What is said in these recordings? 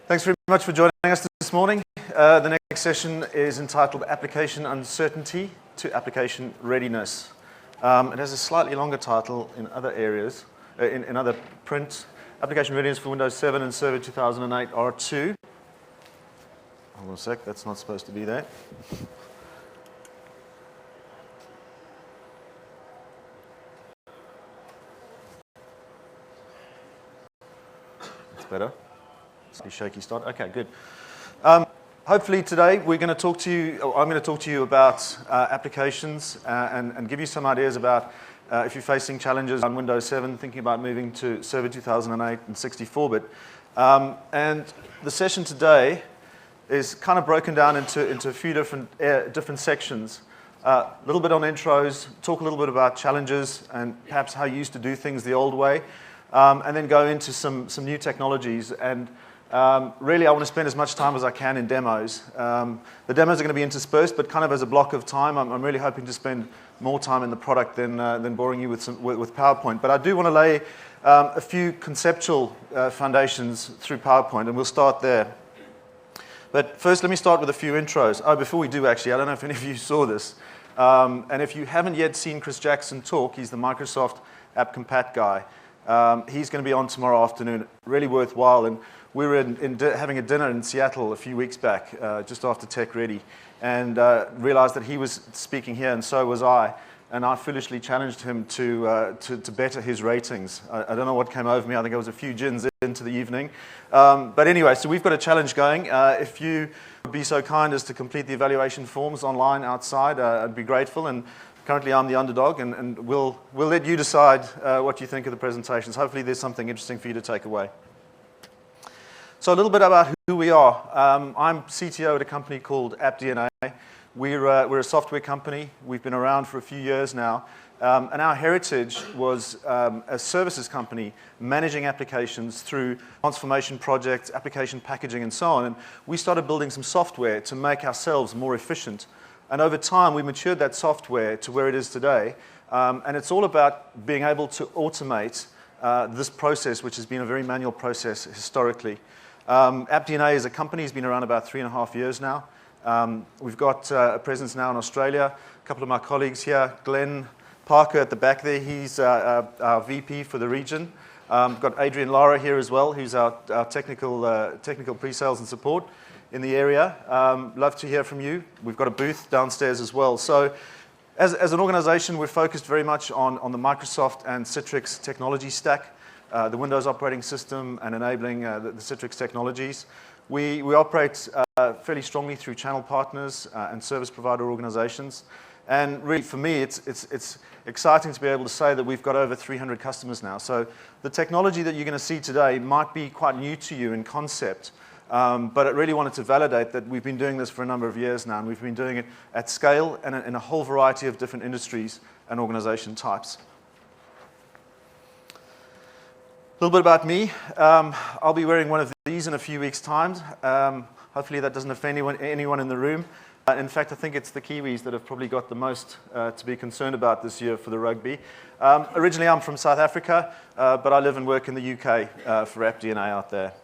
Thanks very much for joining us this morning. The next session is entitled Application Uncertainty to Application Readiness. It has a slightly longer title in other areas, in other print. Application Readiness for Windows 7 and Server 2008 R2. Hold on a sec, that's not supposed to be there. That's better. Slightly shaky start. Okay, good. Hopefully today we're going to talk to you, or I'm going to talk to you about applications and give you some ideas about if you're facing challenges on Windows 7, thinking about moving to Server 2008 and 64-bit. And the session today is kind of broken down into a few different sections. A little bit on intros, talk a little bit about challenges and perhaps how you used to do things the old way, and then go into some new technologies. And really, I want to spend as much time as I can in demos. The demos are going to be interspersed, but kind of as a block of time. I'm really hoping to spend more time in the product than boring you with PowerPoint. But I do want to lay a few conceptual foundations through PowerPoint, and we'll start there. But first, let me start with a few intros. Oh, before we do, actually, I don't know if any of you saw this. And if you haven't yet seen Chris Jackson talk, he's the Microsoft App Compat guy. He's going to be on tomorrow afternoon, really worthwhile. And we were having a dinner in Seattle a few weeks back, just after Tech Ready, and realized that he was speaking here, and so was I. And I foolishly challenged him to better his ratings. I don't know what came over me. I think it was a few gins into the evening. But anyway, so we've got a challenge going. If you would be so kind as to complete the evaluation forms online outside, I'd be grateful. And currently I'm the underdog, and we'll let you decide what you think of the presentations. Hopefully there's something interesting for you to take away. So a little bit about who we are. I'm CTO at a company called AppDNA. We're a software company. We've been around for a few years now. And our heritage was a services company managing applications through transformation projects, application packaging, and so on. And we started building some software to make ourselves more efficient. And over time, we matured that software to where it is today. And it's all about being able to automate this process, which has been a very manual process historically. AppDNA as a company has been around about 3.5 years now. We've got a presence now in Australia. A couple of my colleagues here, Glenn Parker at the back there, he's our VP for the region. We've got Adrian Lara here as well, who's our technical pre-sales and support in the area. Love to hear from you. We've got a booth downstairs as well. So as an organization, we're focused very much on the Microsoft and Citrix technology stack. The Windows operating system and enabling the Citrix technologies. We operate fairly strongly through channel partners and service provider organizations. And really, for me, it's exciting to be able to say that we've got over 300 customers now. So the technology that you're going to see today might be quite new to you in concept, but I really wanted to validate that we've been doing this for a number of years now, and we've been doing it at scale and in a whole variety of different industries and organization types. A little bit about me. I'll be wearing one of these in a few weeks' time. Hopefully that doesn't offend anyone in the room. In fact, I think it's the Kiwis that have probably got the most to be concerned about this year for the rugby. Originally, I'm from South Africa, but I live and work in the UK for AppDNA out there.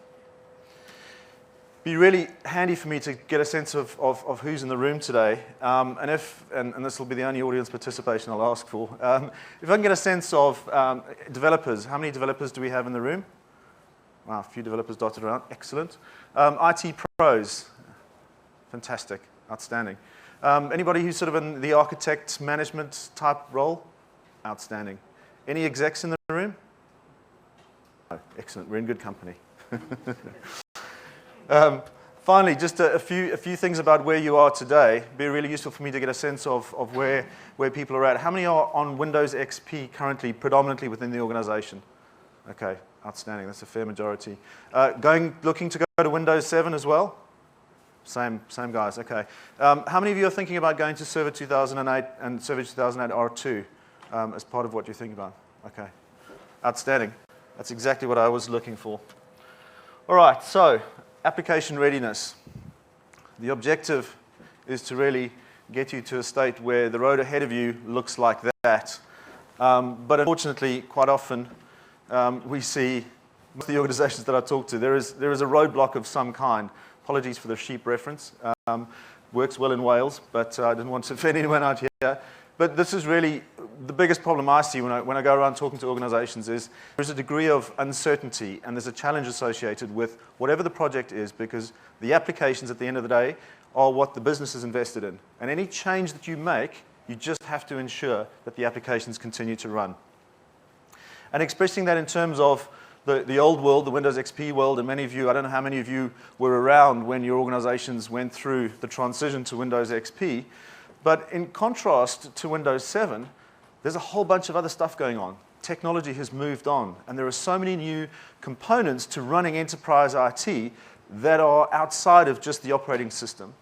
Be really handy for me to get a sense of who's in the room today, and this will be the only audience participation I'll ask for. If I can get a sense of developers, how many developers do we have in the room? Wow, a few developers dotted around, excellent. IT pros, fantastic, outstanding. Anybody who's sort of in the architect management type role? Outstanding. Any execs in the room? Oh, excellent, we're in good company. Finally, just a few things about where you are today. It'd be really useful for me to get a sense of where people are at. How many are on Windows XP currently, predominantly within the organization? Okay, outstanding. That's a fair majority. Looking to go to Windows 7 as well? Same guys. Okay. How many of you are thinking about going to Server 2008 and Server 2008 R2 as part of what you're thinking about? Okay, outstanding. That's exactly what I was looking for. All right. So. Application readiness. The objective is to really get you to a state where the road ahead of you looks like that. But unfortunately, quite often, we see most of the organizations that I talk to, there is a roadblock of some kind. Apologies for the sheep reference. Works well in Wales, but I didn't want to offend anyone out here. But this is really the biggest problem I see when I go around talking to organizations is there's a degree of uncertainty and there's a challenge associated with whatever the project is, because the applications at the end of the day are what the business is invested in. And any change that you make, you just have to ensure that the applications continue to run. And expressing that in terms of the old world, the Windows XP world, and many of you, I don't know how many of you were around when your organizations went through the transition to Windows XP, but in contrast to Windows 7, there's a whole bunch of other stuff going on. Technology has moved on, and there are so many new components to running enterprise IT that are outside of just the operating system.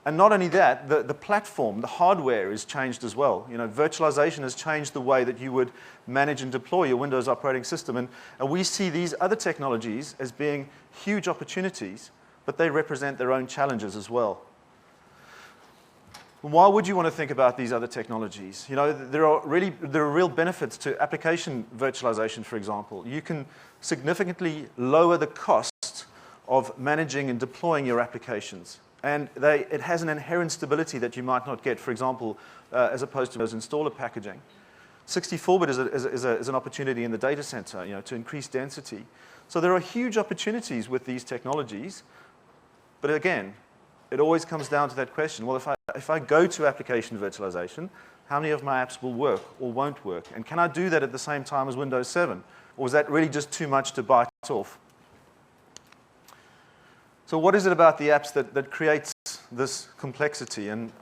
And not only that, the platform, the hardware is changed as well. You know, virtualization has changed the way that you would manage and deploy your Windows operating system. And we see these other technologies as being huge opportunities, but they represent their own challenges as well. Why would you want to think about these other technologies? You know, there are real benefits to application virtualization, for example. You can significantly lower the cost of managing and deploying your applications. And it has an inherent stability that you might not get, for example, as opposed to those installer packaging. 64-bit is an opportunity in the data center, you know, to increase density. So there are huge opportunities with these technologies. But again, it always comes down to that question, well, if I go to application virtualization, how many of my apps will work or won't work? And can I do that at the same time as Windows 7? Or is that really just too much to bite off? So what is it about the apps that creates this complexity? And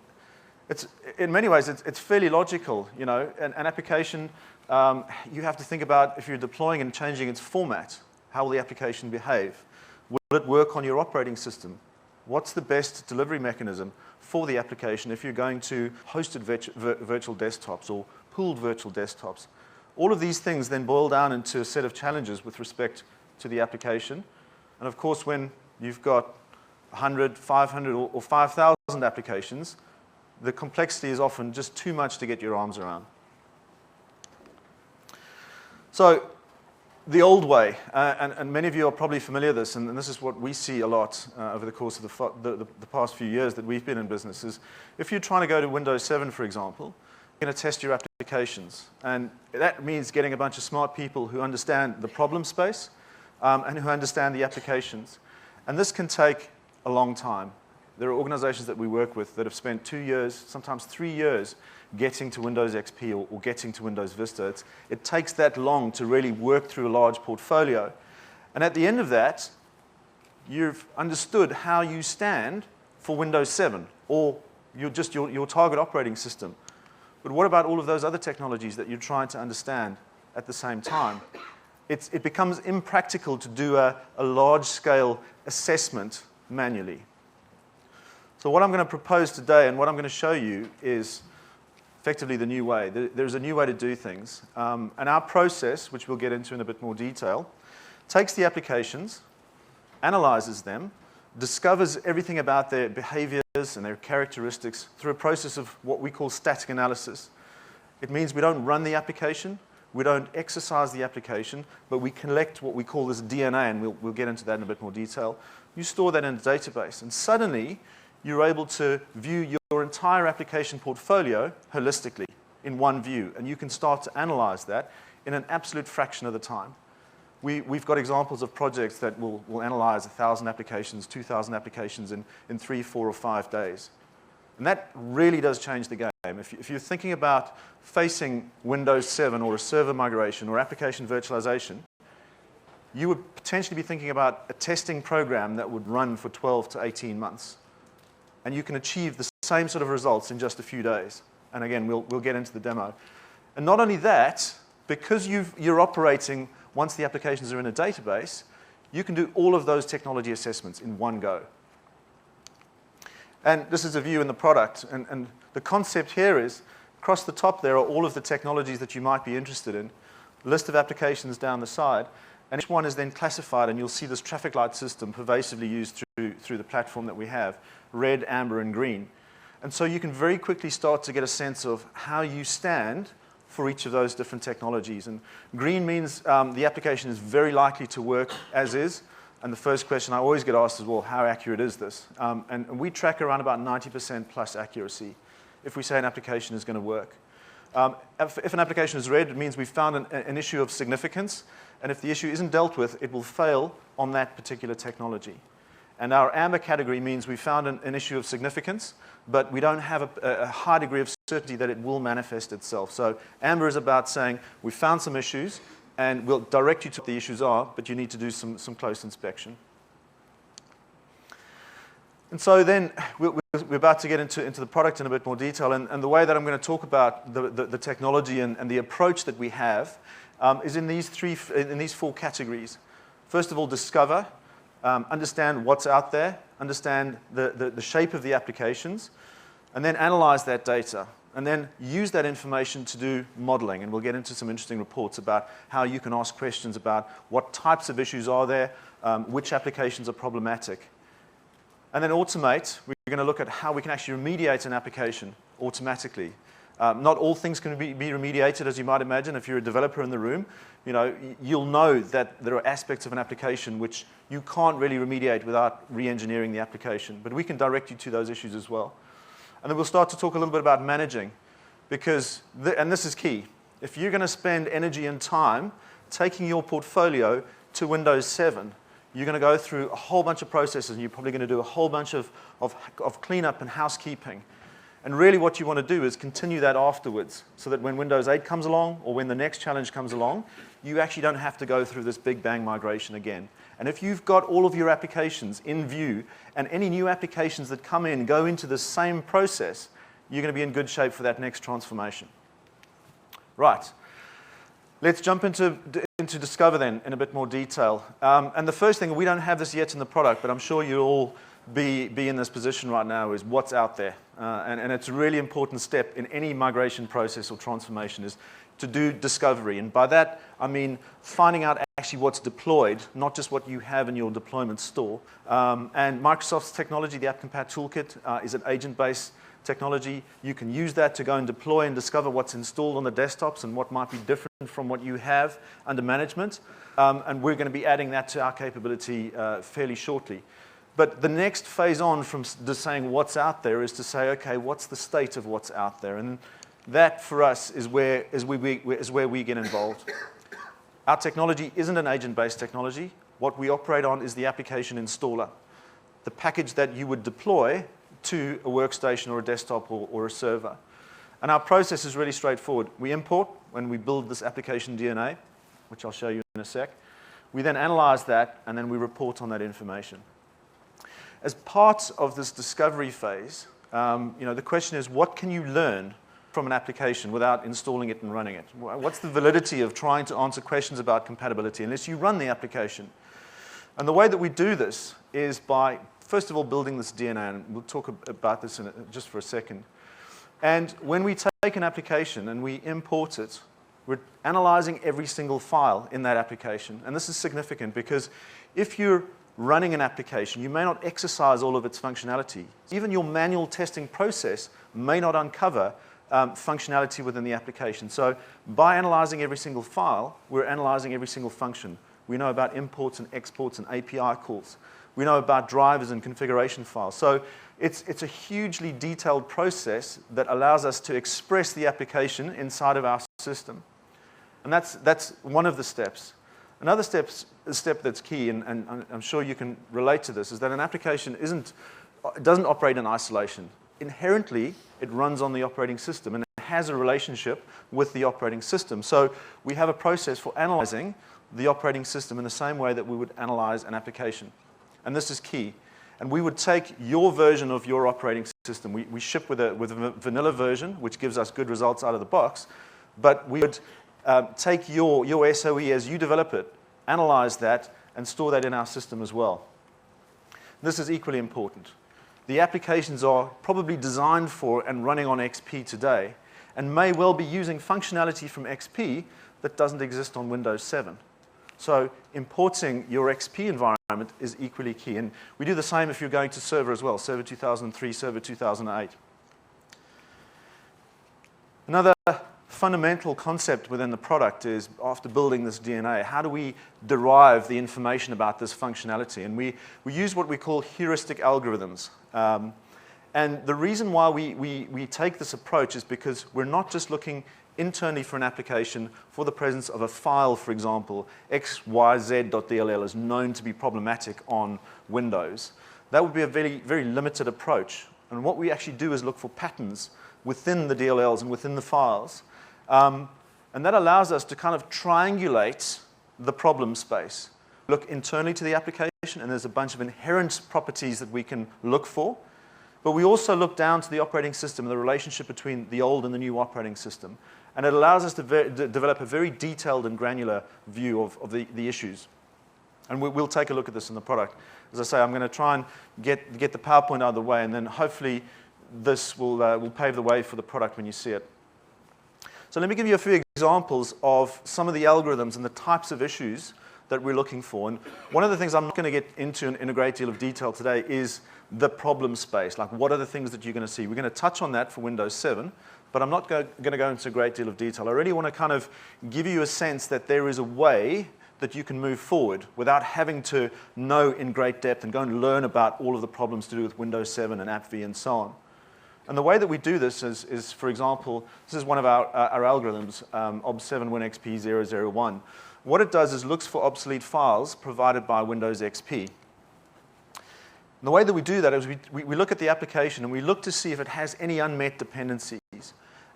it's, in many ways, it's fairly logical. You know, an application, you have to think about if you're deploying and changing its format, how will the application behave? Will it work on your operating system? What's the best delivery mechanism for the application if you're going to hosted virtual desktops or pooled virtual desktops? All of these things then boil down into a set of challenges with respect to the application. And of course, when you've got 100, 500, or 5,000 applications, the complexity is often just too much to get your arms around. So the old way, and many of you are probably familiar with this, and this is what we see a lot over the course of the past few years that we've been in business, is if you're trying to go to Windows 7, for example, you're going to test your applications. And that means getting a bunch of smart people who understand the problem space and who understand the applications. And this can take a long time. There are organizations that we work with that have spent 2 years, sometimes 3 years, getting to Windows XP or getting to Windows Vista. It takes that long to really work through a large portfolio. And at the end of that, you've understood how you stand for Windows 7 or your target operating system. But what about all of those other technologies that you're trying to understand at the same time? It becomes impractical to do a large-scale assessment manually. So what I'm going to propose today and what I'm going to show you is effectively the new way. There's a new way to do things. And our process, which we'll get into in a bit more detail, takes the applications, analyzes them, discovers everything about their behaviors and their characteristics through a process of what we call static analysis. It means we don't run the application, we don't exercise the application, but we collect what we call this DNA, and we'll get into that in a bit more detail. You store that in a database, and suddenly you're able to view your entire application portfolio holistically in one view, and you can start to analyze that in an absolute fraction of the time. We've got examples of projects that will analyze 1,000 applications, 2,000 applications in 3, 4, or 5 days. And that really does change the game. If you're thinking about facing Windows 7 or a server migration or application virtualization, you would potentially be thinking about a testing program that would run for 12 to 18 months. And you can achieve the same sort of results in just a few days. And again, we'll get into the demo. And not only that, because you're operating once the applications are in a database, you can do all of those technology assessments in one go. And this is a view in the product. And the concept here is, across the top there are all of the technologies that you might be interested in, a list of applications down the side, and each one is then classified, and you'll see this traffic light system pervasively used through the platform that we have, red, amber, and green. And so you can very quickly start to get a sense of how you stand for each of those different technologies. And green means the application is very likely to work as is. And the first question I always get asked is, well, how accurate is this? And we track around about 90% plus accuracy if we say an application is going to work. If an application is red, it means we've found an issue of significance. And if the issue isn't dealt with, it will fail on that particular technology. And our amber category means we found an issue of significance, but we don't have a high degree of certainty that it will manifest itself. So amber is about saying we found some issues, and we'll direct you to what the issues are, but you need to do some close inspection. And so then we're about to get into the product in a bit more detail. And the way that I'm going to talk about the technology and the approach that we have is in these four categories. First of all, discover, understand what's out there, understand the shape of the applications, and then analyze that data. And then use that information to do modeling. And we'll get into some interesting reports about how you can ask questions about what types of issues are there, which applications are problematic. And then automate. We're going to look at how we can actually remediate an application automatically. Not all things can be remediated, as you might imagine. If you're a developer in the room, you'll know that there are aspects of an application which you can't really remediate without re-engineering the application. But we can direct you to those issues as well. And then we'll start to talk a little bit about managing, because, and this is key, if you're going to spend energy and time taking your portfolio to Windows 7, you're going to go through a whole bunch of processes, and you're probably going to do a whole bunch of cleanup and housekeeping. And really what you want to do is continue that afterwards, so that when Windows 8 comes along, or when the next challenge comes along, you actually don't have to go through this big bang migration again. And if you've got all of your applications in view, and any new applications that come in go into the same process, you're going to be in good shape for that next transformation. Right. Let's jump into Discover then in a bit more detail. And the first thing, we don't have this yet in the product, but I'm sure you'll all be in this position right now, is what's out there. And it's a really important step in any migration process or transformation is to do discovery. And by that, I mean finding out actually what's deployed, not just what you have in your deployment store. And Microsoft's technology, the AppCompat Toolkit, is an agent-based technology. You can use that to go and deploy and discover what's installed on the desktops and what might be different from what you have under management. And we're going to be adding that to our capability fairly shortly. But the next phase on from just saying what's out there is to say, okay, what's the state of what's out there? And that, for us, is where we get involved. Our technology isn't an agent-based technology. What we operate on is the application installer, the package that you would deploy to a workstation or a desktop or a server. And our process is really straightforward. We import when we build this application DNA, which I'll show you in a sec. We then analyze that, and then we report on that information. As part of this discovery phase, the question is, what can you learn from an application without installing it and running it? What's the validity of trying to answer questions about compatibility unless you run the application? And the way that we do this is by, first of all, building this DNA, and we'll talk about this just for a second. And when we take an application and we import it, we're analyzing every single file in that application. And this is significant because if you're running an application, you may not exercise all of its functionality. Even your manual testing process may not uncover functionality within the application. So by analyzing every single file, we're analyzing every single function. We know about imports and exports and API calls. We know about drivers and configuration files. So it's a hugely detailed process that allows us to express the application inside of our system. And that's one of the steps. Another step that's key, and I'm sure you can relate to this, is that an application doesn't operate in isolation. Inherently, it runs on the operating system and it has a relationship with the operating system. So we have a process for analyzing the operating system in the same way that we would analyze an application. And this is key. And we would take your version of your operating system. We ship with a vanilla version, which gives us good results out of the box. But we would take your SOE as you develop it, analyze that, and store that in our system as well. This is equally important. The applications are probably designed for and running on XP today, and may well be using functionality from XP that doesn't exist on Windows 7. So importing your XP environment is equally key. And we do the same if you're going to server as well, Server 2003, Server 2008. Another fundamental concept within the product is, after building this DNA, how do we derive the information about this functionality? And we use what we call heuristic algorithms. And the reason why we take this approach is because we're not just looking internally for an application for the presence of a file, for example, xyz.dll is known to be problematic on Windows. That would be a very, very limited approach. And what we actually do is look for patterns within the DLLs and within the files. And that allows us to kind of triangulate the problem space. Look internally to the application, and there's a bunch of inherent properties that we can look for. But we also look down to the operating system and the relationship between the old and the new operating system. And it allows us to develop a very detailed and granular view of the issues. And we'll take a look at this in the product. As I say, I'm going to try and get the PowerPoint out of the way, and then hopefully this will pave the way for the product when you see it. So let me give you a few examples of some of the algorithms and the types of issues that we're looking for. And one of the things I'm not going to get into in a great deal of detail today is the problem space. Like, what are the things that you're going to see? We're going to touch on that for Windows 7, but I'm not going to go into a great deal of detail. I really want to kind of give you a sense that there is a way that you can move forward without having to know in great depth and go and learn about all of the problems to do with Windows 7 and AppV and so on. And the way that we do this is, for example, this is one of our algorithms, ob7winxp001. What it does is looks for obsolete files provided by Windows XP. And the way that we do that is we look at the application and we look to see if it has any unmet dependencies.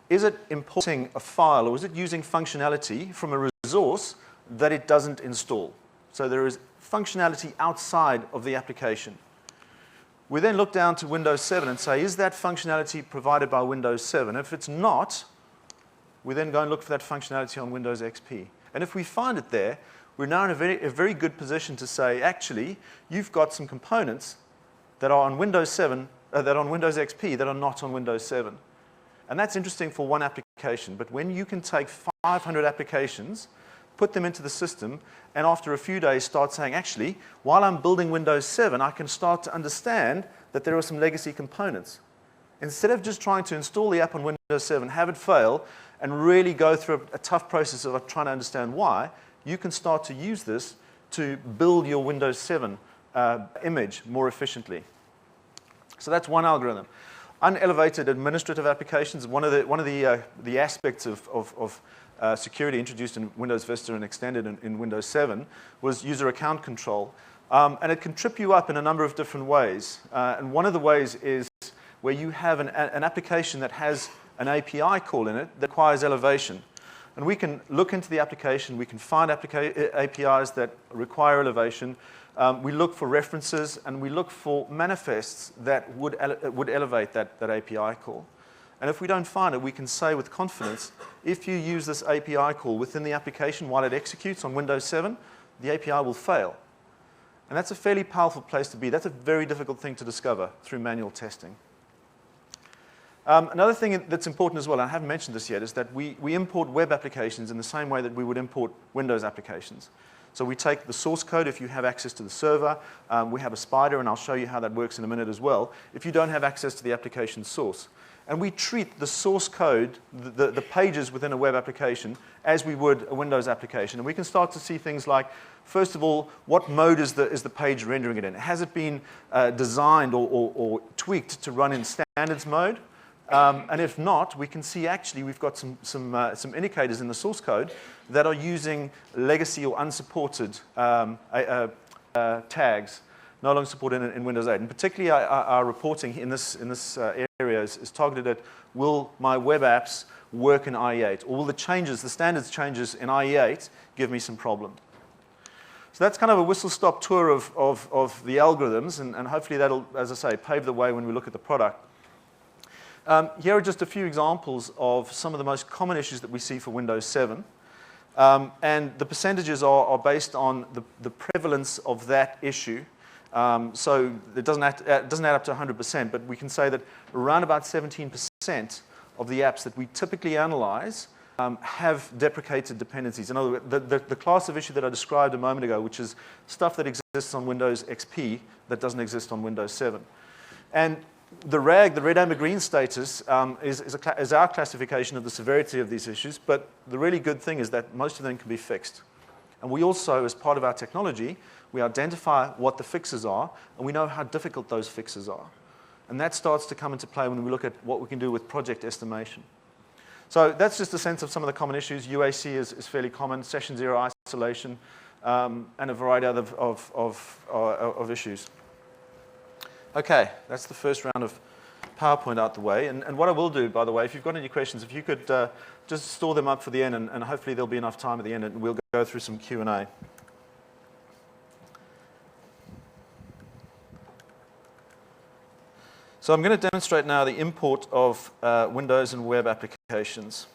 Is it importing a file, or is it using functionality from a resource that it doesn't install? So there is functionality outside of the application. We then look down to Windows 7 and say, is that functionality provided by Windows 7? If it's not, we then go and look for that functionality on Windows XP. And if we find it there, we're now in a very good position to say, actually, you've got some components that are on Windows 7, that are on Windows XP that are not on Windows 7. And that's interesting for one application. But when you can take 500 applications, put them into the system, and after a few days start saying, actually, while I'm building Windows 7, I can start to understand that there are some legacy components. Instead of just trying to install the app on Windows 7, have it fail, and really go through a tough process of trying to understand why, you can start to use this to build your Windows 7 image more efficiently. So that's one algorithm. Unelevated administrative applications, one of the aspects of security introduced in Windows Vista and extended in Windows 7 was user account control. And it can trip you up in a number of different ways. And one of the ways is where you have an application that has an API call in it that requires elevation. And we can look into the application, we can find APIs that require elevation. We look for references, and we look for manifests that would elevate that API call. And if we don't find it, we can say with confidence, if you use this API call within the application while it executes on Windows 7, the API will fail. And that's a fairly powerful place to be. That's a very difficult thing to discover through manual testing. Another thing that's important as well, and I haven't mentioned this yet, is that we import web applications in the same way that we would import Windows applications. So we take the source code if you have access to the server. We have a spider, and I'll show you how that works in a minute as well, if you don't have access to the application source. And we treat the source code, the pages within a web application, as we would a Windows application. And we can start to see things like, first of all, what mode is the page rendering it in? Has it been designed or tweaked to run in standards mode? And if not, we can see actually we've got some indicators in the source code that are using legacy or unsupported tags, no longer supported in Windows 8. And particularly our reporting in this area is targeted at, will my web apps work in IE8? Or will the standards changes in IE8 give me some problem? So that's kind of a whistle-stop tour of the algorithms, and hopefully that'll, as I say, pave the way when we look at the product. Here are just a few examples of some of the most common issues that we see for Windows 7. And the percentages are based on the prevalence of that issue. So it doesn't add up to 100%, but we can say that around about 17% of the apps that we typically analyze have deprecated dependencies. In other words, the class of issue that I described a moment ago, which is stuff that exists on Windows XP that doesn't exist on Windows 7. And the RAG, the red, amber, green status, is our classification of the severity of these issues, but the really good thing is that most of them can be fixed. And we also, as part of our technology, we identify what the fixes are, and we know how difficult those fixes are. And that starts to come into play when we look at what we can do with project estimation. So that's just a sense of some of the common issues. UAC is fairly common, session zero isolation, and a variety of issues. Okay, that's the first round of PowerPoint out the way. And what I will do, by the way, if you've got any questions, if you could just store them up for the end, and hopefully there'll be enough time at the end, and we'll go through some Q&A. So I'm going to demonstrate now the import of Windows and web applications.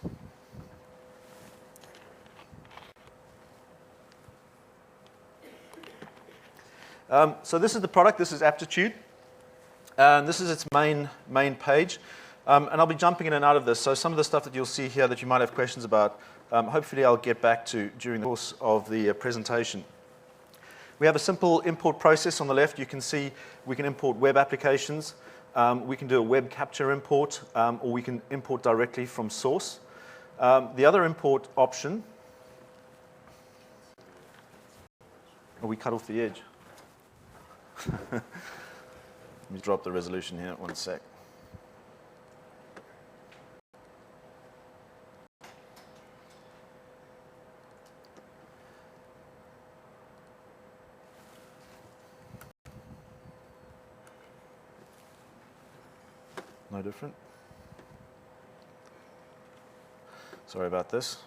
So this is the product. This is Aptitude. And this is its main page. And I'll be jumping in and out of this. So some of the stuff that you'll see here that you might have questions about, hopefully I'll get back to during the course of the presentation. We have a simple import process on the left. You can see we can import web applications. We can do a web capture import, or we can import directly from source. The other import option, we cut off the edge. Let me drop the resolution here, 1 sec. No different. Sorry about this.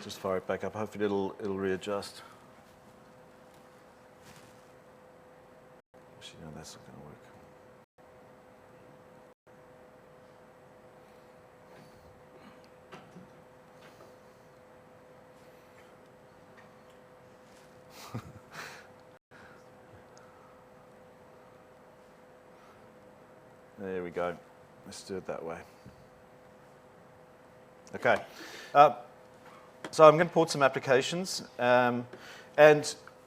Just fire it back up. Hopefully it'll readjust. Actually, no, that's not going to work. There we go. Let's do it that way. Okay. So I'm going to import some applications. And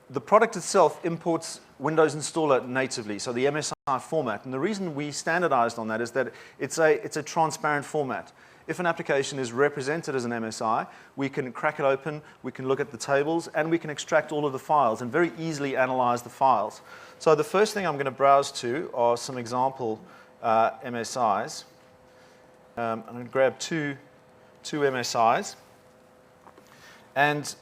the product itself imports Windows Installer natively, so the MSI format. And the reason we standardized on that is that it's a transparent format. If an application is represented as an MSI, we can crack it open, we can look at the tables, and we can extract all of the files and very easily analyze the files. So the first thing I'm going to browse to are some example MSIs. I'm going to grab two MSIs. And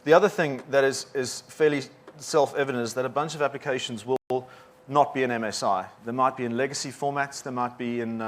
the other thing that is fairly self-evident is that a bunch of applications will not be an MSI. They might be in legacy formats, they might be in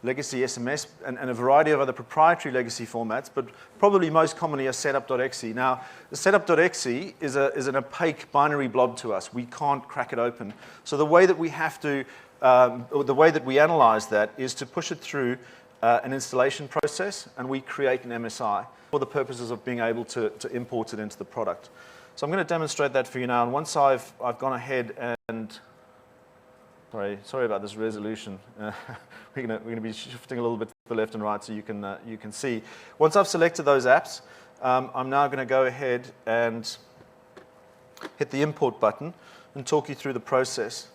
legacy SMS, and a variety of other proprietary legacy formats, but probably most commonly a setup.exe. Now, the setup.exe is an opaque binary blob to us. We can't crack it open. So the way that we have to, the way that we analyze that is to push it through an installation process, and we create an MSI for the purposes of being able to import it into the product. So I'm going to demonstrate that for you now. And once I've gone ahead and sorry about this resolution. We're going to be shifting a little bit to the left and right so you can see. Once I've selected those apps, I'm now going to go ahead and hit the import button and talk you through the process.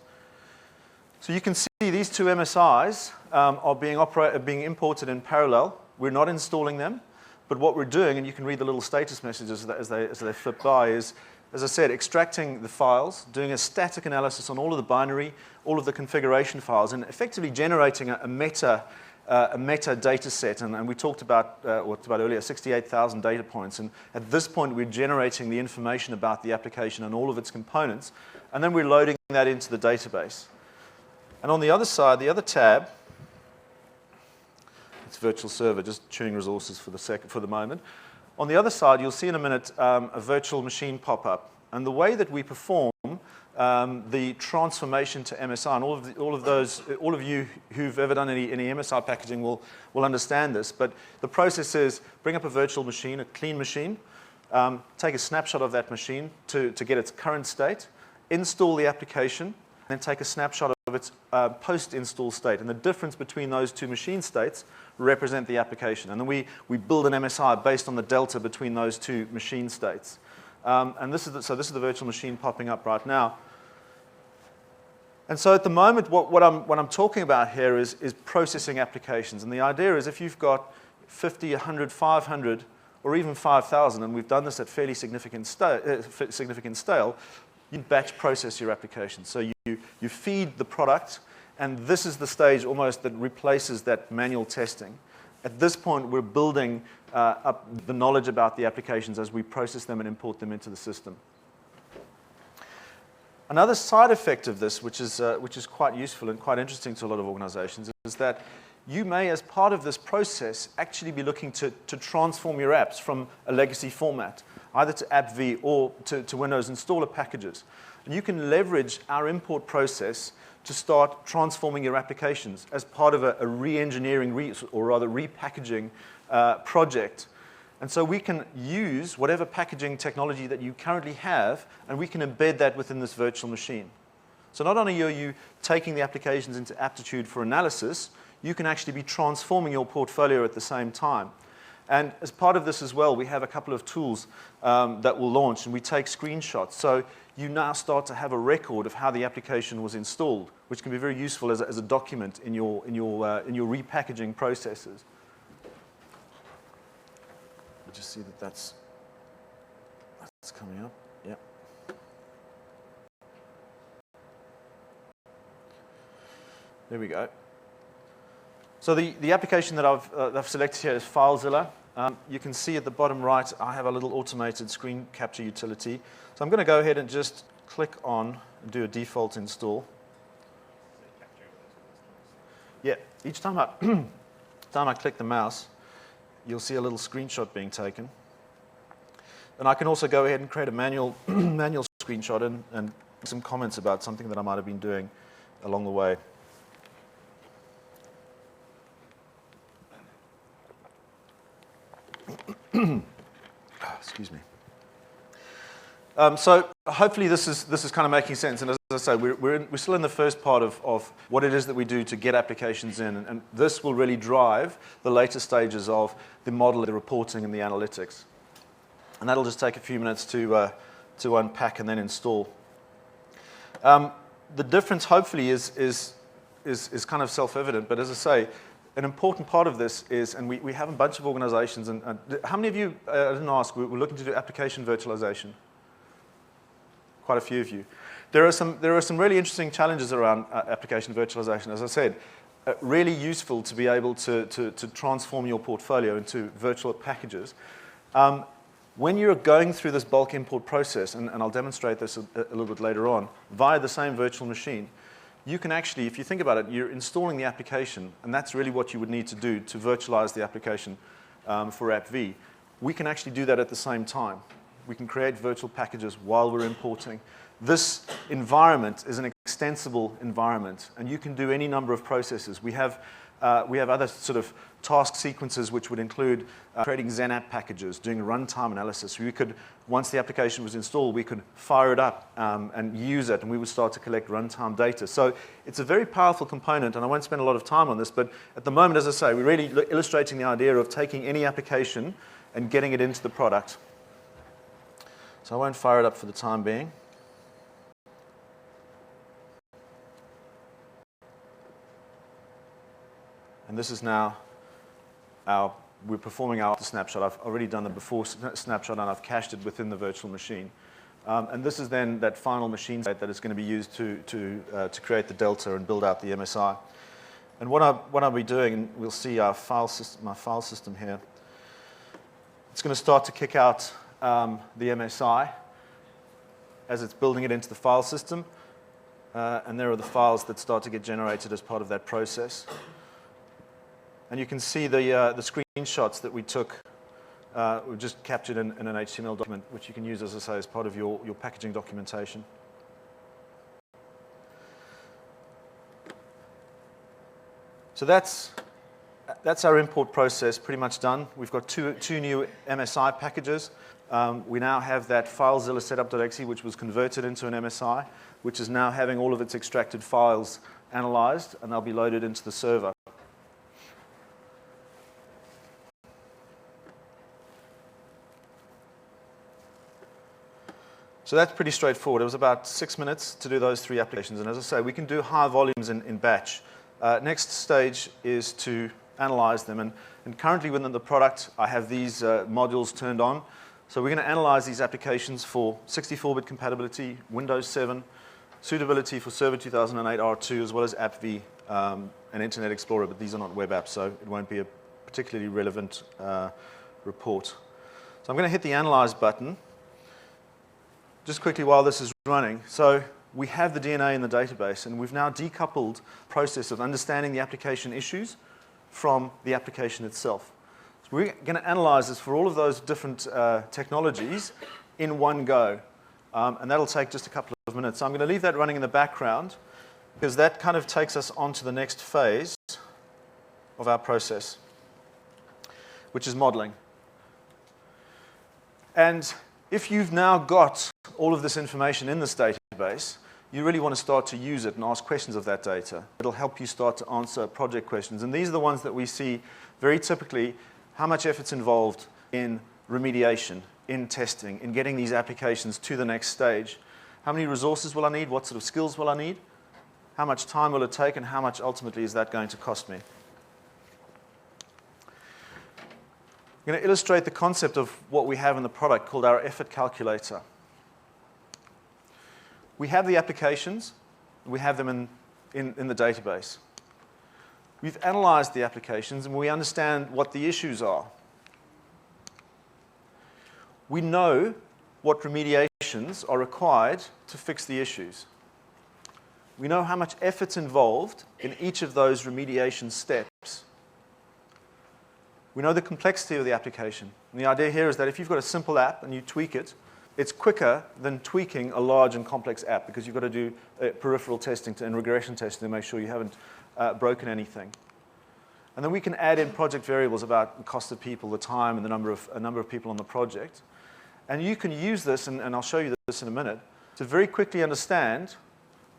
So you can see these two MSIs are being imported in parallel. We're not installing them, but what we're doing, and you can read the little status messages as they flip by, is, as I said, extracting the files, doing a static analysis on all of the binary, all of the configuration files, and effectively generating a meta data set. And we talked about earlier, 68,000 data points. And at this point, we're generating the information about the application and all of its components, and then we're loading that into the database. And on the other side, the other tab, it's virtual server, just chewing resources for the moment. On the other side, you'll see in a minute a virtual machine pop up. And the way that we perform the transformation to MSI, and all of you who've ever done any MSI packaging will understand this, but the process is bring up a virtual machine, a clean machine, take a snapshot of that machine to get its current state, install the application, then take a snapshot of its post-install state. And the difference between those two machine states represent the application. And then we build an MSI based on the delta between those two machine states. And this is the virtual machine popping up right now. And so at the moment, what I'm talking about here is processing applications. And the idea is if you've got 50, 100, 500, or even 5,000, and we've done this at fairly significant scale, you batch process your application. So you feed the product, and this is the stage almost that replaces that manual testing. At this point, we're building up the knowledge about the applications as we process them and import them into the system. Another side effect of this, which is quite useful and quite interesting to a lot of organizations, is that you may, as part of this process, actually be looking to transform your apps from a legacy format, either to AppV or to Windows installer packages. And you can leverage our import process to start transforming your applications as part of a re-engineering, or rather repackaging project. And so we can use whatever packaging technology that you currently have, and we can embed that within this virtual machine. So not only are you taking the applications into Aptitude for analysis, you can actually be transforming your portfolio at the same time. And as part of this as well, we have a couple of tools that will launch, and we take screenshots. So you now start to have a record of how the application was installed, which can be very useful as a document in your repackaging processes. Just see that's coming up. Yep. There we go. So the application that I've selected here is FileZilla. You can see at the bottom right, I have a little automated screen capture utility. So I'm going to go ahead and just click on and do a default install. Yeah, each time I click the mouse, you'll see a little screenshot being taken. And I can also go ahead and create a manual screenshot and some comments about something that I might have been doing along the way. Excuse me. So hopefully this is kind of making sense. And as I say, we're still in the first part of what it is that we do to get applications in. And this will really drive the later stages of the model, the reporting, and the analytics. And that'll just take a few minutes to unpack and then install. The difference, hopefully, is kind of self-evident. But as I say, an important part of this is, and we have a bunch of organizations, and how many of you, I didn't ask, we're looking to do application virtualization? Quite a few of you. There are some really interesting challenges around application virtualization. As I said, really useful to be able to transform your portfolio into virtual packages. When you're going through this bulk import process, and I'll demonstrate this a little bit later on, via the same virtual machine, you can actually, if you think about it, you're installing the application, and that's really what you would need to do to virtualize the application for AppV. We can actually do that at the same time. We can create virtual packages while we're importing. This environment is an extensible environment, and you can do any number of processes. We have other sort of task sequences which would include creating XenApp packages, doing runtime analysis. We could, once the application was installed, we could fire it up and use it, and we would start to collect runtime data. So it's a very powerful component, and I won't spend a lot of time on this, but at the moment, as I say, we're really illustrating the idea of taking any application and getting it into the product. So I won't fire it up for the time being. And this is now we're performing our snapshot. I've already done the before snapshot, and I've cached it within the virtual machine. And this is then that final machine state that is going to be used to create the delta and build out the MSI. And what I'll be doing, and we'll see our my file system here. It's going to start to kick out the MSI as it's building it into the file system. And there are the files that start to get generated as part of that process. And you can see the screenshots that we took, we just captured in an HTML document, which you can use, as I say, as part of your packaging documentation. So that's that's our import process pretty much done. We've got two new MSI packages. We now have that FileZilla setup.exe, which was converted into an MSI, which is now having all of its extracted files analyzed, and they'll be loaded into the server. So that's pretty straightforward. It was about 6 minutes to do those 3 applications. And as I say, we can do high volumes in batch. Next stage is to analyze them. And currently within the product, I have these modules turned on. So we're going to analyze these applications for 64-bit compatibility, Windows 7, suitability for Server 2008 R2, as well as AppV and Internet Explorer. But these are not web apps, so it won't be a particularly relevant report. So I'm going to hit the Analyze button. Just quickly while this is running, so we have the DNA in the database, and we've now decoupled the process of understanding the application issues from the application itself. So we're going to analyze this for all of those different technologies in one go, and that'll take just a couple of minutes. So I'm going to leave that running in the background because that kind of takes us on to the next phase of our process, which is modeling. And if you've now got all of this information in this database, you really want to start to use it and ask questions of that data. It'll help you start to answer project questions. And these are the ones that we see very typically: how much effort's involved in remediation, in testing, in getting these applications to the next stage? How many resources will I need? What sort of skills will I need? How much time will it take? And how much ultimately is that going to cost me? I'm going to illustrate the concept of what we have in the product called our effort calculator. We have the applications. We have them in the database. We've analyzed the applications, and we understand what the issues are. We know what remediations are required to fix the issues. We know how much effort's involved in each of those remediation steps. We know the complexity of the application. And the idea here is that if you've got a simple app and you tweak it, it's quicker than tweaking a large and complex app because you've got to do peripheral testing and regression testing to make sure you haven't broken anything. And then we can add in project variables about the cost of people, the time, and the number of people on the project. And you can use this, and I'll show you this in a minute, to very quickly understand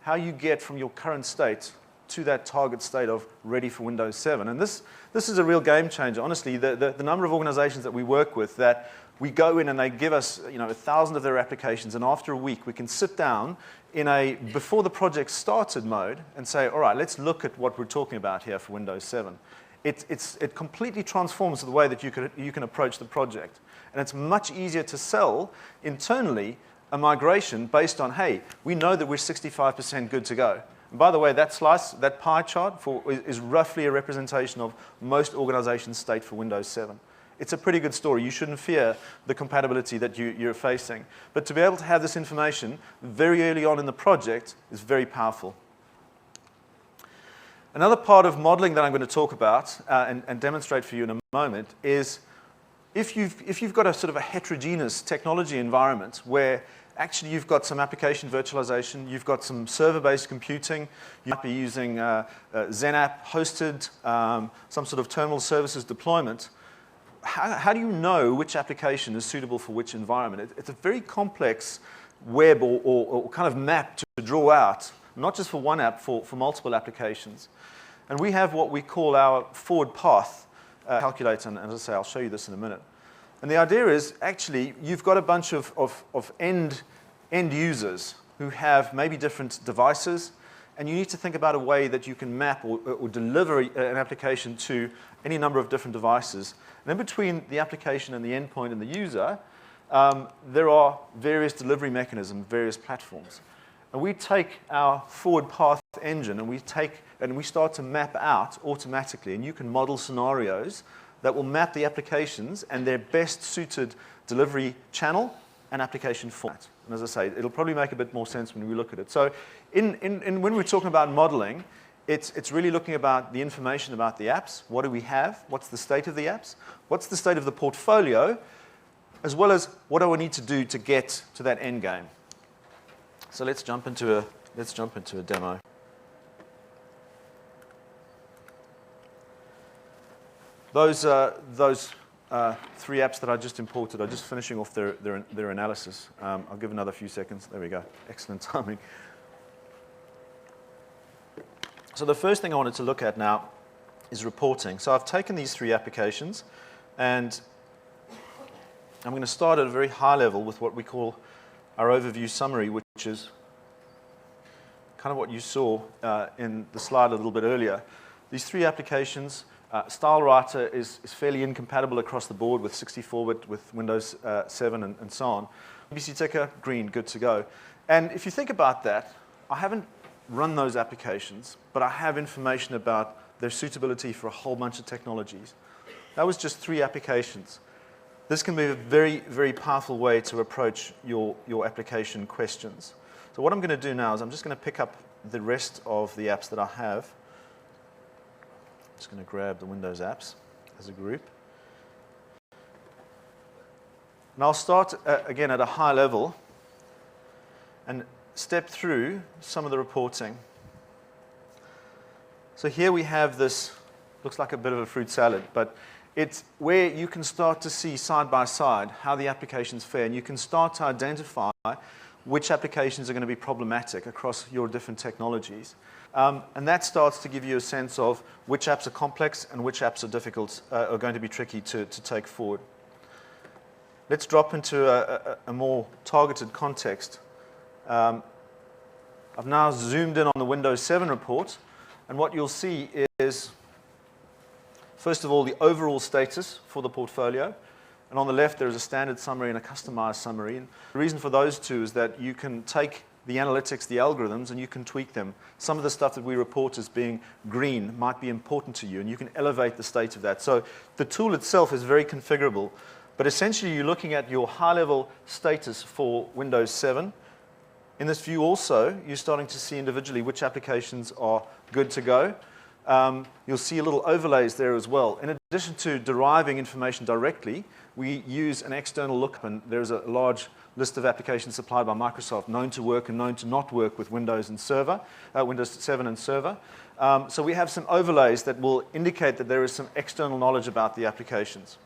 how you get from your current state to that target state of ready for Windows 7. And this is a real game changer. Honestly, the number of organizations that we work with that we go in and they give us 1,000 of their applications, and after a week we can sit down in a before the project started mode and say, all right, let's look at what we're talking about here for Windows 7. It completely transforms the way that you can approach the project. And it's much easier to sell internally a migration based on, hey, we know that we're 65% good to go. And by the way, that slice, that pie chart is roughly a representation of most organizations' state for Windows 7. It's a pretty good story. You shouldn't fear the compatibility that you're facing. But to be able to have this information very early on in the project is very powerful. Another part of modeling that I'm going to talk about and demonstrate for you in a moment is if you've got a sort of a heterogeneous technology environment where actually you've got some application virtualization, you've got some server-based computing, you might be using XenApp hosted, some sort of terminal services deployment, how do you know which application is suitable for which environment? It's a very complex web or kind of map to draw out, not just for one app, for multiple applications. And we have what we call our forward path calculator, and as I say, I'll show you this in a minute. And the idea is, actually, you've got a bunch of end users who have maybe different devices, and you need to think about a way that you can map or deliver an application to any number of different devices. And in between the application and the endpoint and the user, there are various delivery mechanisms, various platforms. And we take our forward path engine and we start to map out automatically, and you can model scenarios that will map the applications and their best suited delivery channel and application format. And as I say, it'll probably make a bit more sense when we look at it. So when we're talking about modeling, it's really looking about the information about the apps. What do we have? What's the state of the apps? What's the state of the portfolio? As well as what do I need to do to get to that end game? So let's jump into a demo. those three apps that I just imported are just finishing off their analysis. I'll give another few seconds. There we go. Excellent timing. So the first thing I wanted to look at now is reporting. So I've taken these three applications, and I'm going to start at a very high level with what we call our overview summary, which is kind of what you saw in the slide a little bit earlier. These three applications, Style Writer is fairly incompatible across the board with 64-bit, with Windows 7, and so on. BBC Ticker, green, good to go. And if you think about that, I haven't run those applications, but I have information about their suitability for a whole bunch of technologies. That was just three applications. This can be a very, very powerful way to approach your application questions. So what I'm going to do now is I'm just going to pick up the rest of the apps that I have. I'm just going to grab the Windows apps as a group. And I'll start, again, at a high level and step through some of the reporting. So here we have this, looks like a bit of a fruit salad, but it's where you can start to see side by side how the applications fare, and you can start to identify which applications are going to be problematic across your different technologies. And that starts to give you a sense of which apps are complex and which apps are difficult, are going to be tricky to take forward. Let's drop into a more targeted context. I've now zoomed in on the Windows 7 report, and what you'll see is, first of all, the overall status for the portfolio. And on the left, there's a standard summary and a customized summary. And the reason for those two is that you can take the analytics, the algorithms, and you can tweak them. Some of the stuff that we report as being green might be important to you, and you can elevate the state of that. So the tool itself is very configurable. But essentially, you're looking at your high-level status for Windows 7. In this view also, you're starting to see individually which applications are good to go. You'll see a little overlays there as well. In addition to deriving information directly, we use an external lookup, and there's a large list of applications supplied by Microsoft known to work and known to not work with Windows and Server, Windows 7 and Server. So we have some overlays that will indicate that there is some external knowledge about the applications.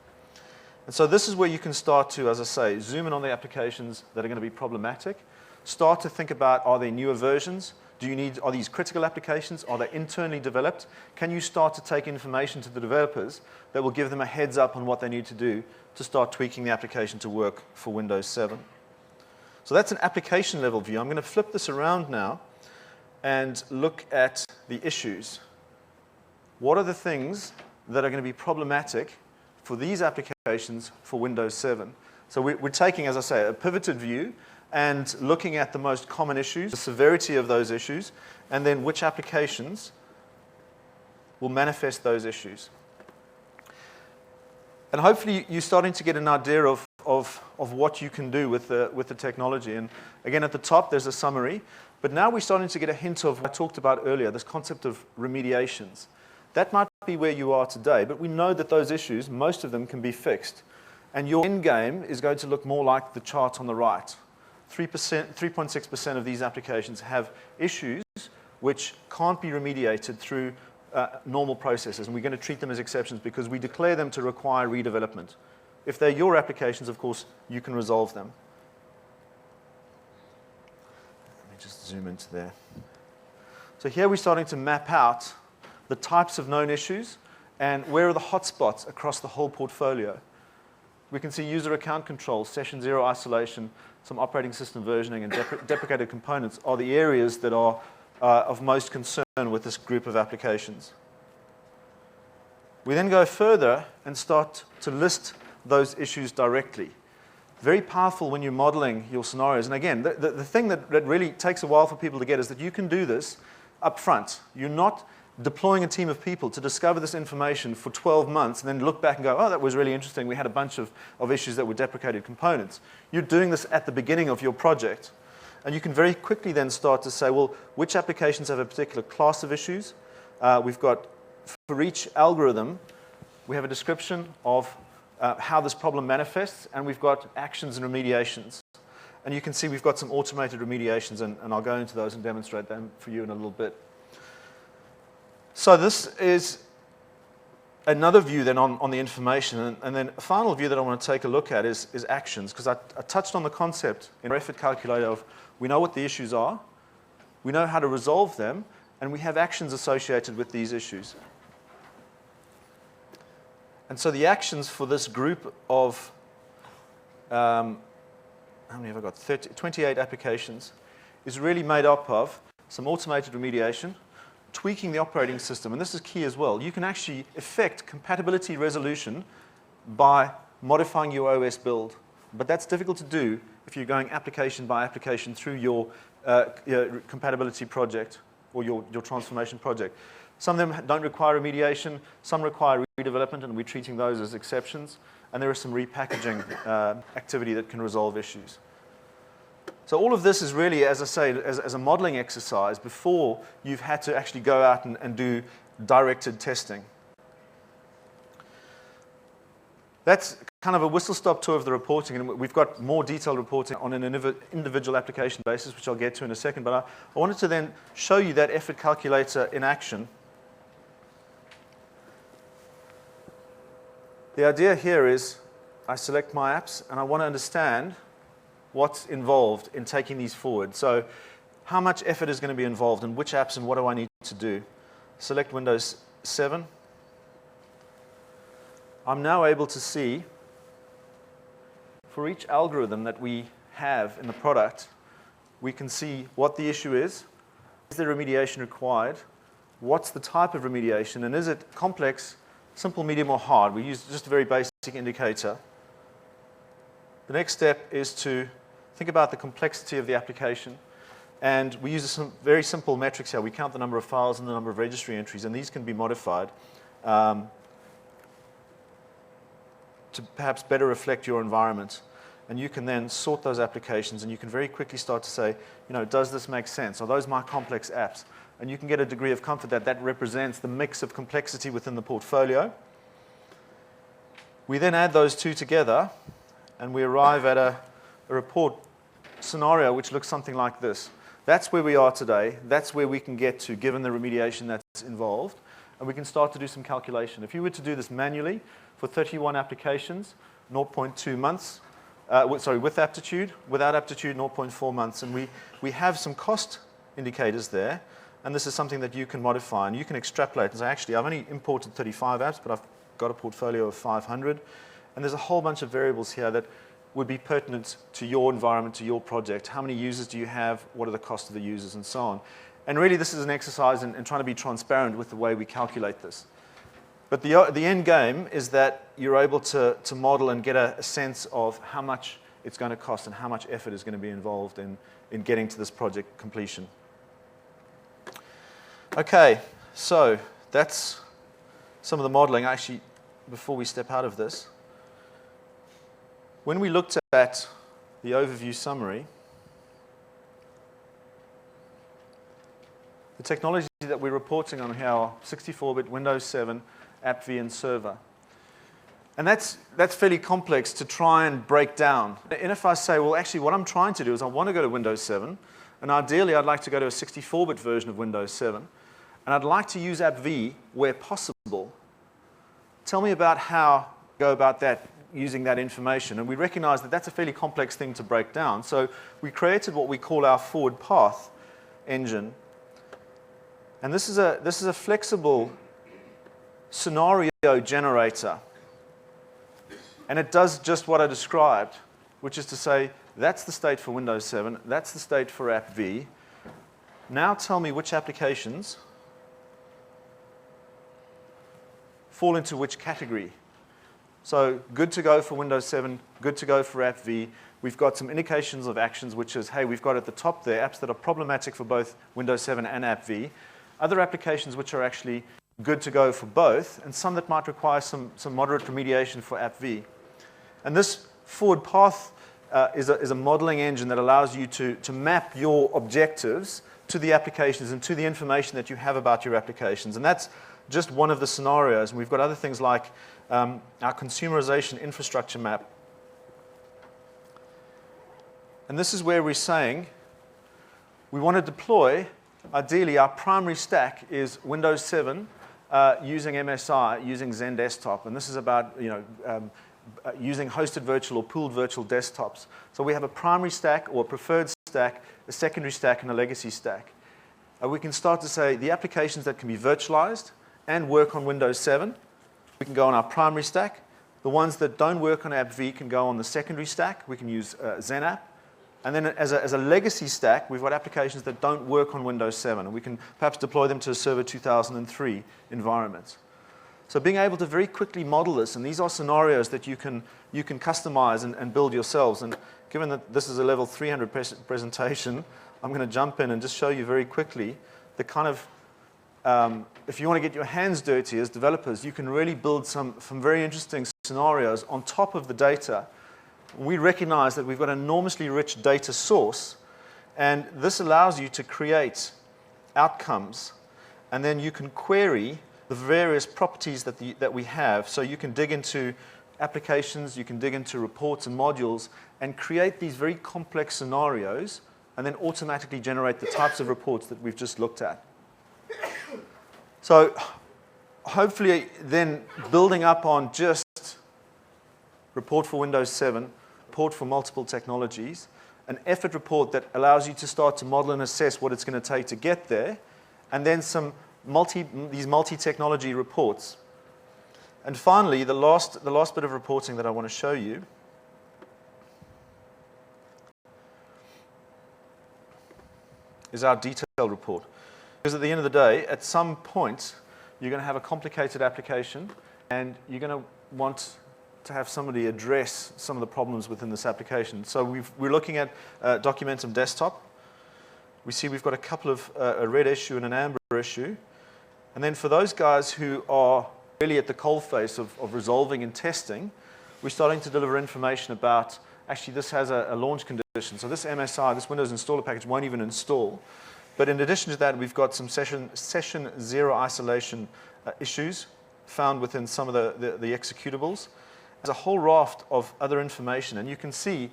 And so this is where you can start to, as I say, zoom in on the applications that are going to be problematic. Start to think about, are there newer versions? Are these critical applications? Are they internally developed? Can you start to take information to the developers that will give them a heads up on what they need to do to start tweaking the application to work for Windows 7? So that's an application level view. I'm going to flip this around now and look at the issues. What are the things that are going to be problematic for these applications for Windows 7? So we're taking, as I say, a pivoted view and looking at the most common issues, the severity of those issues, and then which applications will manifest those issues. And hopefully you're starting to get an idea of what you can do with the technology. And again, at the top, there's a summary. But now we're starting to get a hint of what I talked about earlier, this concept of remediations. That might be where you are today, but we know that those issues, most of them can be fixed. And your end game is going to look more like the chart on the right. 3.6% of these applications have issues which can't be remediated through normal processes, and we're going to treat them as exceptions because we declare them to require redevelopment. If they're your applications, of course, you can resolve them. Let me just zoom into there. So here we're starting to map out the types of known issues and where are the hotspots across the whole portfolio. We can see user account control, session zero isolation, some operating system versioning, and deprecated components are the areas that are of most concern with this group of applications. We then go further and start to list those issues directly. Very powerful when you're modeling your scenarios. And again, the thing that really takes a while for people to get is that you can do this up front. You're not deploying a team of people to discover this information for 12 months and then look back and go, oh, that was really interesting. We had a bunch of issues that were deprecated components. You're doing this at the beginning of your project. And you can very quickly then start to say, well, which applications have a particular class of issues? We've got, for each algorithm, we have a description of how this problem manifests, and we've got actions and remediations. And you can see we've got some automated remediations, and I'll go into those and demonstrate them for you in a little bit. So this is another view then on the information, and then a final view that I want to take a look at is actions, because I touched on the concept in our effort calculator of we know what the issues are, we know how to resolve them, and we have actions associated with these issues. And so the actions for this group of, how many have I got? 28 applications, is really made up of some automated remediation, tweaking the operating system, and this is key as well. You can actually effect compatibility resolution by modifying your OS build, but that's difficult to do if you're going application by application through your compatibility project or your transformation project. Some of them don't require remediation, some require redevelopment, and we're treating those as exceptions, and there is some repackaging activity that can resolve issues. So all of this is really, as I say, as a modeling exercise before you've had to actually go out and do directed testing. That's kind of a whistle-stop tour of the reporting, and we've got more detailed reporting on an individual application basis, which I'll get to in a second, but I wanted to then show you that effort calculator in action. The idea here is I select my apps, and I want to understand what's involved in taking these forward. So how much effort is going to be involved in which apps and what do I need to do? Select Windows 7. I'm now able to see for each algorithm that we have in the product, we can see what the issue is there remediation required, what's the type of remediation, and is it complex, simple, medium, or hard? We use just a very basic indicator. The next step is to think about the complexity of the application, and we use some very simple metrics here. We count the number of files and the number of registry entries, and these can be modified to perhaps better reflect your environment. And you can then sort those applications, and you can very quickly start to say, you know, does this make sense? Are those my complex apps? And you can get a degree of comfort that that represents the mix of complexity within the portfolio. We then add those two together, and we arrive at a report scenario which looks something like this. That's where we are today. That's where we can get to, given the remediation that's involved. And we can start to do some calculation. If you were to do this manually for 31 applications, 0.2 months, with aptitude, without aptitude, 0.4 months. And we have some cost indicators there, and this is something that you can modify, and you can extrapolate and say, actually, I've only imported 35 apps, but I've got a portfolio of 500, and there's a whole bunch of variables here that would be pertinent to your environment, to your project. How many users do you have? What are the costs of the users, and so on. And really, this is an exercise in trying to be transparent with the way we calculate this. But the end game is that you're able to model and get a sense of how much it's going to cost and how much effort is going to be involved in getting to this project completion. Okay, so that's some of the modeling. Actually, before we step out of this, when we looked at the overview summary, the technology that we're reporting on here are 64-bit Windows 7, AppV, and server. And that's fairly complex to try and break down. And if I say, well, actually, what I'm trying to do is I want to go to Windows 7, and ideally, I'd like to go to a 64-bit version of Windows 7, and I'd like to use AppV where possible. Tell me about how you go about that, using that information. And we recognize that that's a fairly complex thing to break down. So we created what we call our forward path engine. And this is a flexible scenario generator. And it does just what I described, which is to say, that's the state for Windows 7, that's the state for AppV. Now tell me which applications fall into which category. So good to go for Windows 7, good to go for AppV. We've got some indications of actions, which is, hey, we've got at the top there apps that are problematic for both Windows 7 and AppV. Other applications which are actually good to go for both, and some that might require some moderate remediation for AppV. And this forward path is a modeling engine that allows you to map your objectives to the applications and to the information that you have about your applications. And that's just one of the scenarios. And we've got other things like our consumerization infrastructure map. And this is where we're saying we want to deploy, ideally, our primary stack is Windows 7 using MSI, using Zen Desktop, and this is about using hosted virtual or pooled virtual desktops. So we have a primary stack or a preferred stack, a secondary stack, and a legacy stack. We can start to say the applications that can be virtualized and work on Windows 7, we can go on our primary stack. The ones that don't work on AppV can go on the secondary stack. We can use Zen App. And then as a legacy stack, we've got applications that don't work on Windows 7, and we can perhaps deploy them to a Server 2003 environment. So being able to very quickly model this, and these are scenarios that you can customize and build yourselves. And given that this is a level 300 presentation, I'm going to jump in and just show you very quickly the kind of, if you want to get your hands dirty as developers, you can really build some very interesting scenarios on top of the data. We recognize that we've got an enormously rich data source, and this allows you to create outcomes, and then you can query the various properties that we have. So you can dig into applications, you can dig into reports and modules, and create these very complex scenarios, and then automatically generate the types of reports that we've just looked at. So hopefully then building up on just report for Windows 7, report for multiple technologies, an effort report that allows you to start to model and assess what it's going to take to get there, and then these multi-technology reports. And finally, the last bit of reporting that I want to show you is our detailed report. Because at the end of the day, at some point, you're going to have a complicated application, and you're going to want to have somebody address some of the problems within this application. So we're looking at Documentum Desktop. We see we've got a couple of a red issue and an amber issue. And then for those guys who are really at the coalface of resolving and testing, we're starting to deliver information about, actually this has a launch condition. So this MSI, this Windows installer package, won't even install. But in addition to that, we've got some session zero isolation issues found within some of the executables. There's a whole raft of other information, and you can see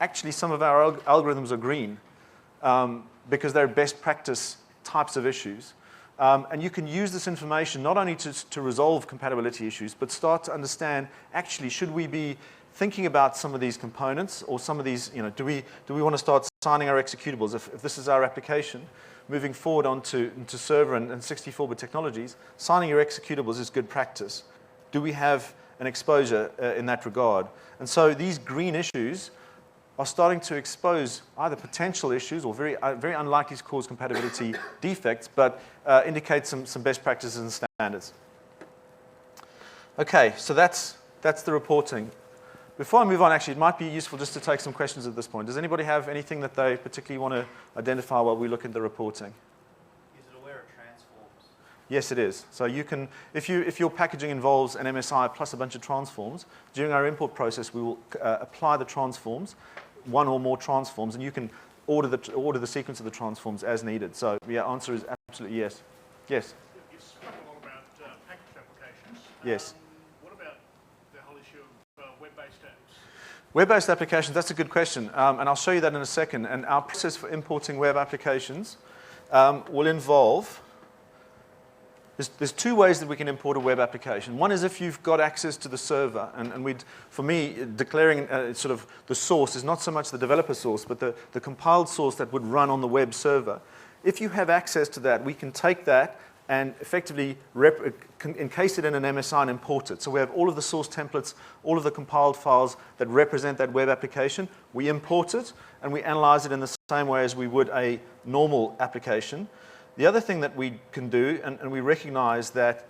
actually some of our algorithms are green because they're best practice types of issues. And you can use this information not only to resolve compatibility issues, but start to understand, actually, should we be thinking about some of these components or some of these, do we want to start signing our executables? If this is our application, moving forward into server and 64-bit technologies, signing your executables is good practice. Do we have an exposure in that regard? And so these green issues are starting to expose either potential issues or very unlikely to cause compatibility defects, but indicate some best practices and standards. Okay, so that's the reporting. Before I move on, actually, it might be useful just to take some questions at this point. Does anybody have anything that they particularly want to identify while we look at the reporting? Is it aware of transforms? Yes, it is. So you can, if your packaging involves an MSI plus a bunch of transforms, during our import process, we will apply the transforms, one or more transforms, and you can order the sequence of the transforms as needed. So the answer is absolutely yes. Yes? You spoke a lot about package applications. Yes. What about the whole issue of web-based apps? Web-based applications, that's a good question, and I'll show you that in a second. And our process for importing web applications will involve, there's two ways that we can import a web application. One is if you've got access to the server, and for me, declaring sort of the source is not so much the developer source, but the compiled source that would run on the web server. If you have access to that, we can take that and effectively encase it in an MSI and import it. So we have all of the source templates, all of the compiled files that represent that web application. We import it, and we analyze it in the same way as we would a normal application. The other thing that we can do, and we recognize that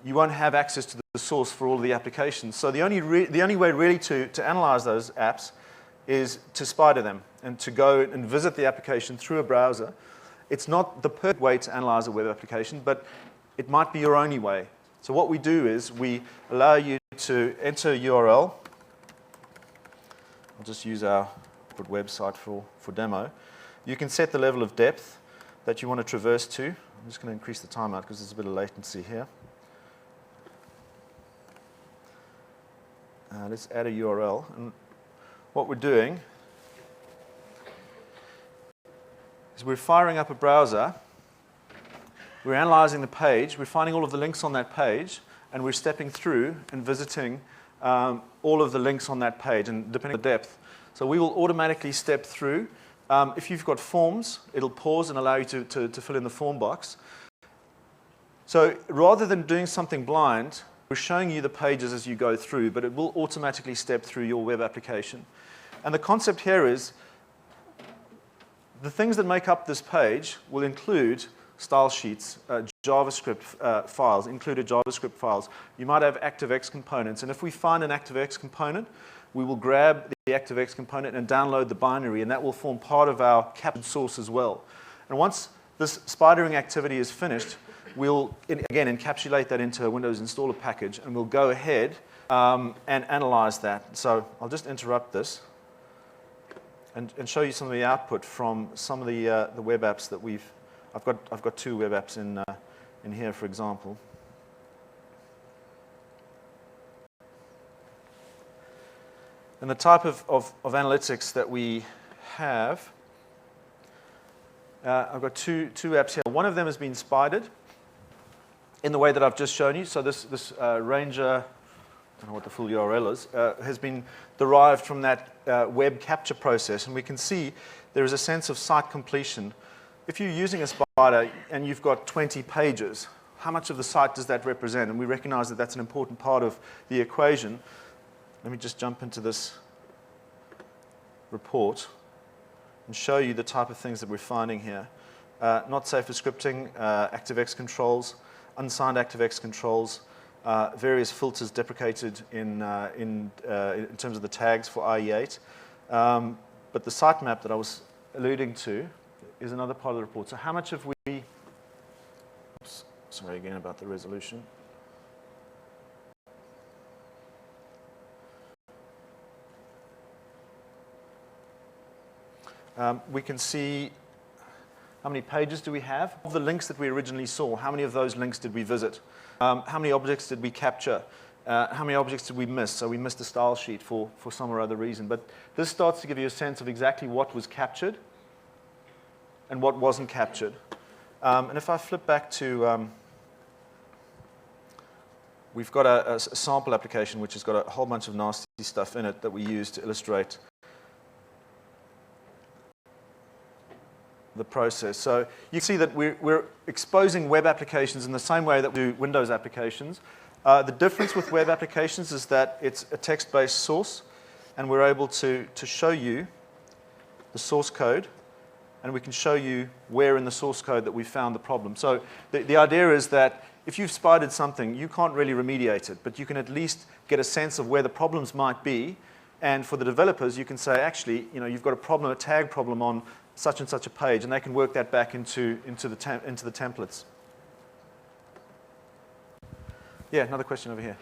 you won't have access to the source for all of the applications. So the only way really to analyze those apps is to spider them and to go and visit the application through a browser. It's not the perfect way to analyze a web application, but it might be your only way. So what we do is we allow you to enter a URL. I'll just use our website for demo. You can set the level of depth that you want to traverse to. I'm just going to increase the timeout because there's a bit of latency here. Let's add a URL. And what we're doing is we're firing up a browser we're analyzing the page, we're finding all of the links on that page, and we're stepping through and visiting all of the links on that page, and depending on the depth. So we will automatically step through. If you've got forms, it'll pause and allow you to fill in the form box. So rather than doing something blind, we're showing you the pages as you go through, but it will automatically step through your web application. And the concept here is the things that make up this page will include style sheets, JavaScript files, included JavaScript files. You might have ActiveX components, and if we find an ActiveX component, we will grab the ActiveX component and download the binary, and that will form part of our captured source as well. And once this spidering activity is finished, we'll, again, encapsulate that into a Windows installer package, and we'll go ahead and analyze that. So I'll just interrupt this and show you some of the output from some of the web apps that I've got two web apps in here, for example. And the type of analytics that we have, I've got two apps here. One of them has been spidered in the way that I've just shown you. So this Ranger, I don't know what the full URL is, has been derived from that web capture process. And we can see there is a sense of site completion. If you're using a spider and you've got 20 pages, how much of the site does that represent? And we recognize that that's an important part of the equation. Let me just jump into this report and show you the type of things that we're finding here. Not safe for scripting, ActiveX controls, unsigned ActiveX controls, various filters deprecated in terms of the tags for IE8. But the sitemap that I was alluding to is another part of the report. So how much have we, oops, sorry again about the resolution. We can see how many pages do we have. Of the links that we originally saw, how many of those links did we visit? How many objects did we capture? How many objects did we miss? So we missed a style sheet for some or other reason. But this starts to give you a sense of exactly what was captured and what wasn't captured. And if I flip back to, we've got a sample application which has got a whole bunch of nasty stuff in it that we use to illustrate the process. So you can see that we're exposing web applications in the same way that we do Windows applications. The difference with web applications is that it's a text-based source, and we're able to show you the source code, and we can show you where in the source code that we found the problem. So the idea is that if you've spidered something, you can't really remediate it, but you can at least get a sense of where the problems might be. And for the developers, you can say, actually, you've got a problem, a tag problem on such and such a page, and they can work that back into the templates. Yeah, another question over here.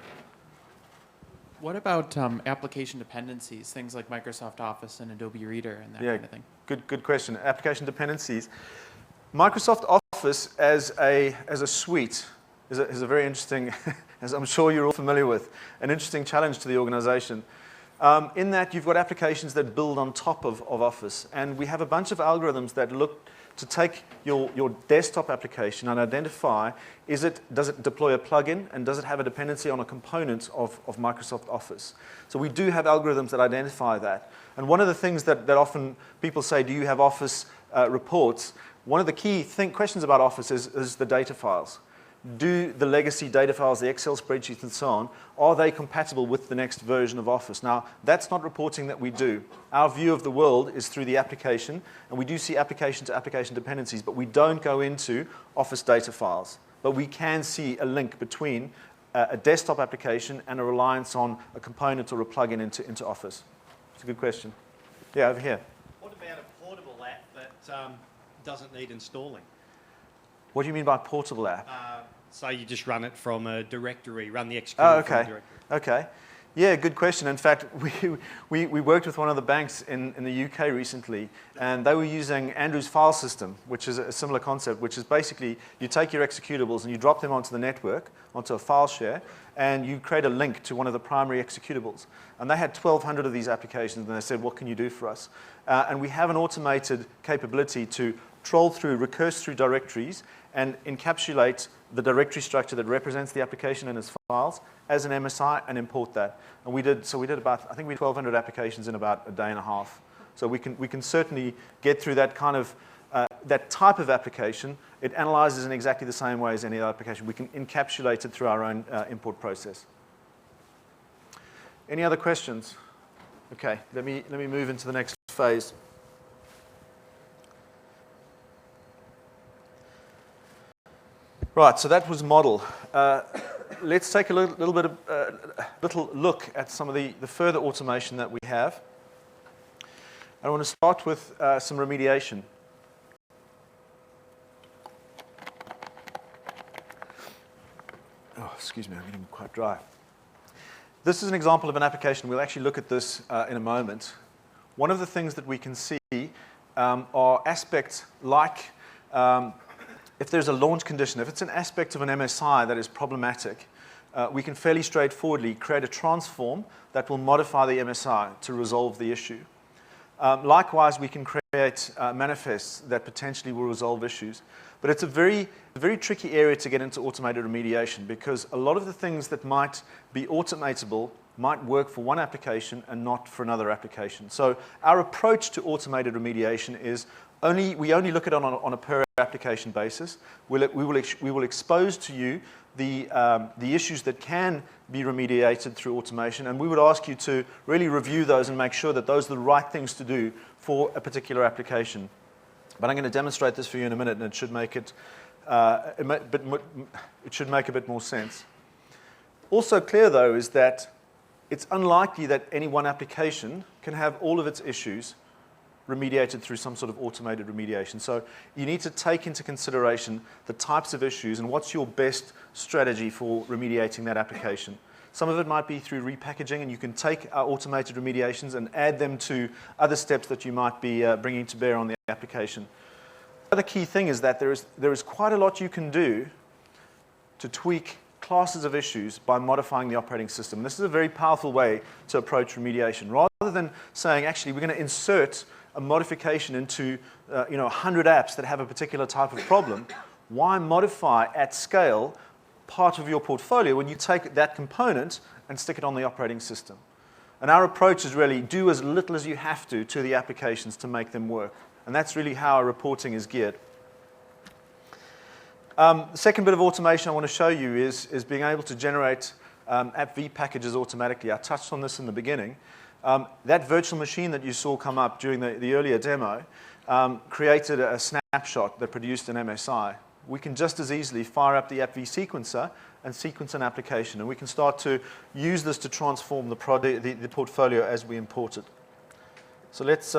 What about application dependencies, things like Microsoft Office and Adobe Reader and that kind of thing? Good question. Application dependencies. Microsoft Office as a suite is a very interesting, as I'm sure you're all familiar with, an interesting challenge to the organization. In that you've got applications that build on top of Office, and we have a bunch of algorithms that look to take your desktop application and identify, does it deploy a plugin, and does it have a dependency on a component of Microsoft Office? So we do have algorithms that identify that. And one of the things that often people say, do you have Office reports? One of the key questions about Office is the data files. Do the legacy data files, the Excel spreadsheets and so on, are they compatible with the next version of Office? Now, that's not reporting that we do. Our view of the world is through the application, and we do see application-to-application dependencies, but we don't go into Office data files. But we can see a link between a desktop application and a reliance on a component or a plugin into Office. It's a good question. Yeah, over here. What about a portable app that doesn't need installing? What do you mean by portable app? So you just run it from a directory, run the executable from a directory. Okay. Yeah, good question. In fact, we worked with one of the banks in the UK recently, and they were using Andrew's file system, which is a similar concept, which is basically you take your executables and you drop them onto the network, onto a file share, and you create a link to one of the primary executables. And they had 1,200 of these applications, and they said, what can you do for us? And we have an automated capability to troll through, recurse through directories, and encapsulate the directory structure that represents the application and its files as an MSI and import that. And we did about, I think we did 1,200 applications in about a day and a half. So we can certainly get through that kind of, that type of application. It analyzes in exactly the same way as any other application. We can encapsulate it through our own import process. Any other questions? Okay, let me move into the next phase. Right, so that was model. Let's take a little look at some of the further automation that we have. I want to start with some remediation. Oh, excuse me, I'm getting quite dry. This is an example of an application. We'll actually look at this in a moment. One of the things that we can see are aspects like if there's a launch condition, if it's an aspect of an MSI that is problematic, we can fairly straightforwardly create a transform that will modify the MSI to resolve the issue. Likewise, we can create manifests that potentially will resolve issues. But it's a very tricky area to get into automated remediation because a lot of the things that might be automatable might work for one application and not for another application. So our approach to automated remediation is we only look at it on a per application basis. We will expose to you the issues that can be remediated through automation, and we would ask you to really review those and make sure that those are the right things to do for a particular application. But I'm going to demonstrate this for you in a minute, and it should make it should make a bit more sense. Also clear, though, is that it's unlikely that any one application can have all of its issues remediated through some sort of automated remediation. So you need to take into consideration the types of issues and what's your best strategy for remediating that application. Some of it might be through repackaging, and you can take our automated remediations and add them to other steps that you might be bringing to bear on the application. The other key thing is that there is quite a lot you can do to tweak classes of issues by modifying the operating system. This is a very powerful way to approach remediation. Rather than saying, actually, we're going to insert a modification into 100 apps that have a particular type of problem, why modify at scale part of your portfolio when you take that component and stick it on the operating system? And our approach is really do as little as you have to the applications to make them work. And that's really how our reporting is geared. The second bit of automation I want to show you is being able to generate AppV packages automatically. I touched on this in the beginning. That virtual machine that you saw come up during the earlier demo created a snapshot that produced an MSI. We can just as easily fire up the AppV sequencer and sequence an application, and we can start to use this to transform the portfolio as we import it. So let's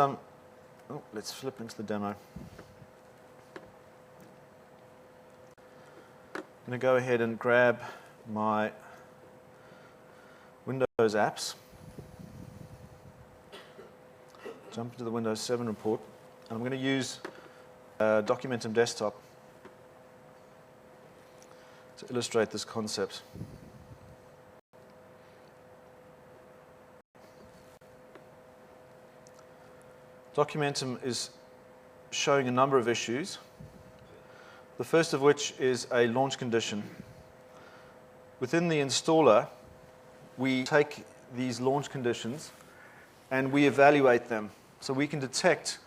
flip into the demo. I'm going to go ahead and grab my Windows apps, jump into the Windows 7 report, and I'm going to use Documentum Desktop to illustrate this concept. Documentum is showing a number of issues. The first of which is a launch condition. Within the installer, we take these launch conditions and we evaluate them. So we can detect,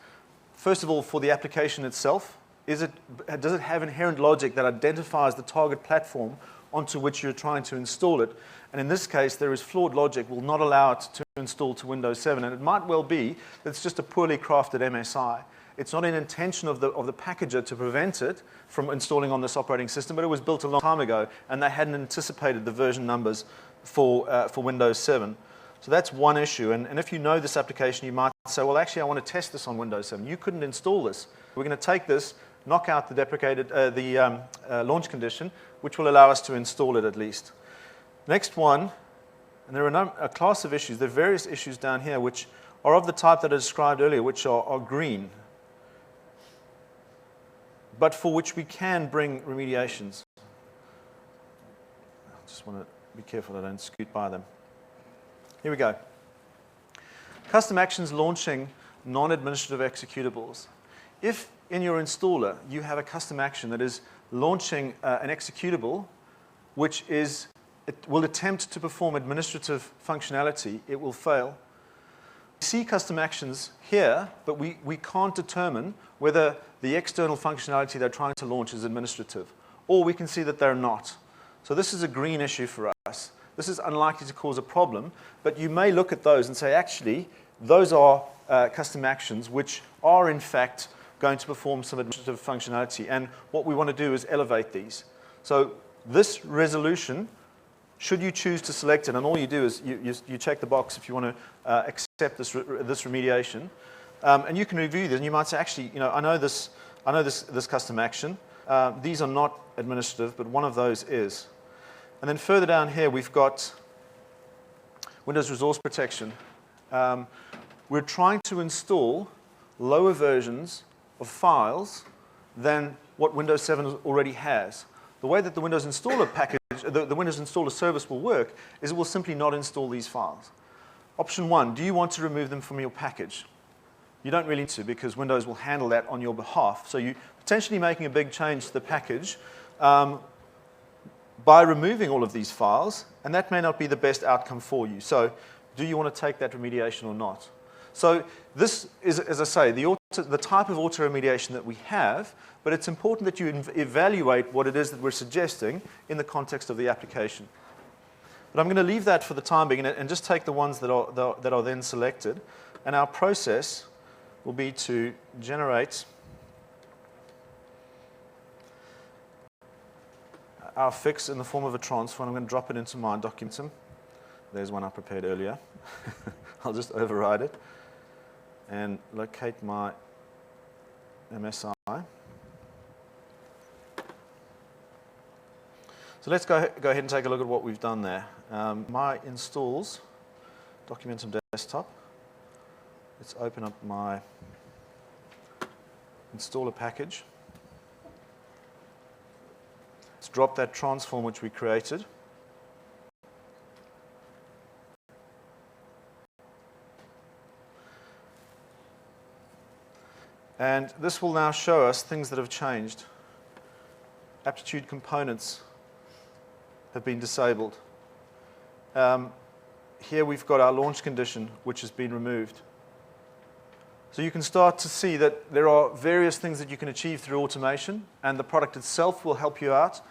first of all, for the application itself, does it have inherent logic that identifies the target platform onto which you're trying to install it? And in this case, there is flawed logic, will not allow it to install to Windows 7. And it might well be that it's just a poorly crafted MSI. It's not an intention of the packager to prevent it from installing on this operating system, but it was built a long time ago, and they hadn't anticipated the version numbers for Windows 7. So that's one issue. And if you know this application, you might say, well, actually, I want to test this on Windows 7. You couldn't install this. We're going to take this, knock out the deprecated launch condition, which will allow us to install it at least. Next one, and there are a class of issues. There are various issues down here which are of the type that I described earlier, which are green, but for which we can bring remediations. I just want to be careful that I don't scoot by them. Here we go. Custom actions launching non-administrative executables. If in your installer, you have a custom action that is launching an executable, which it will attempt to perform administrative functionality. It will fail. We see custom actions here, but we can't determine whether the external functionality they're trying to launch is administrative, or we can see that they're not. So this is a green issue for us. This is unlikely to cause a problem, but you may look at those and say, actually, those are custom actions which are, in fact, going to perform some administrative functionality. And what we want to do is elevate these. So this resolution, should you choose to select it, and all you do is you check the box if you want to accept this remediation, and you can review this, and you might say, actually, I know this custom action. These are not administrative, but one of those is. And then further down here, we've got Windows Resource Protection. We're trying to install lower versions of files than what Windows 7 already has. The way that the Windows Installer package, the Windows Installer service will work is it will simply not install these files. Option 1, do you want to remove them from your package? You don't really need to, because Windows will handle that on your behalf. So you're potentially making a big change to the package by removing all of these files, and that may not be the best outcome for you. So do you want to take that remediation or not? So this is, as I say, the type of auto-remediation that we have, but it's important that you evaluate what it is that we're suggesting in the context of the application. But I'm going to leave that for the time being and just take the ones that are then selected. And our process will be to generate our fix in the form of a transfer. And I'm going to drop it into my document. There's one I prepared earlier. I'll just override it and locate my MSI. So let's go ahead and take a look at what we've done there. My installs, Documentum desktop. Let's open up my installer package. Let's drop that transform which we created. And this will now show us things that have changed. Aptitude components have been disabled. Here we've got our launch condition, which has been removed. So you can start to see that there are various things that you can achieve through automation, and the product itself will help you out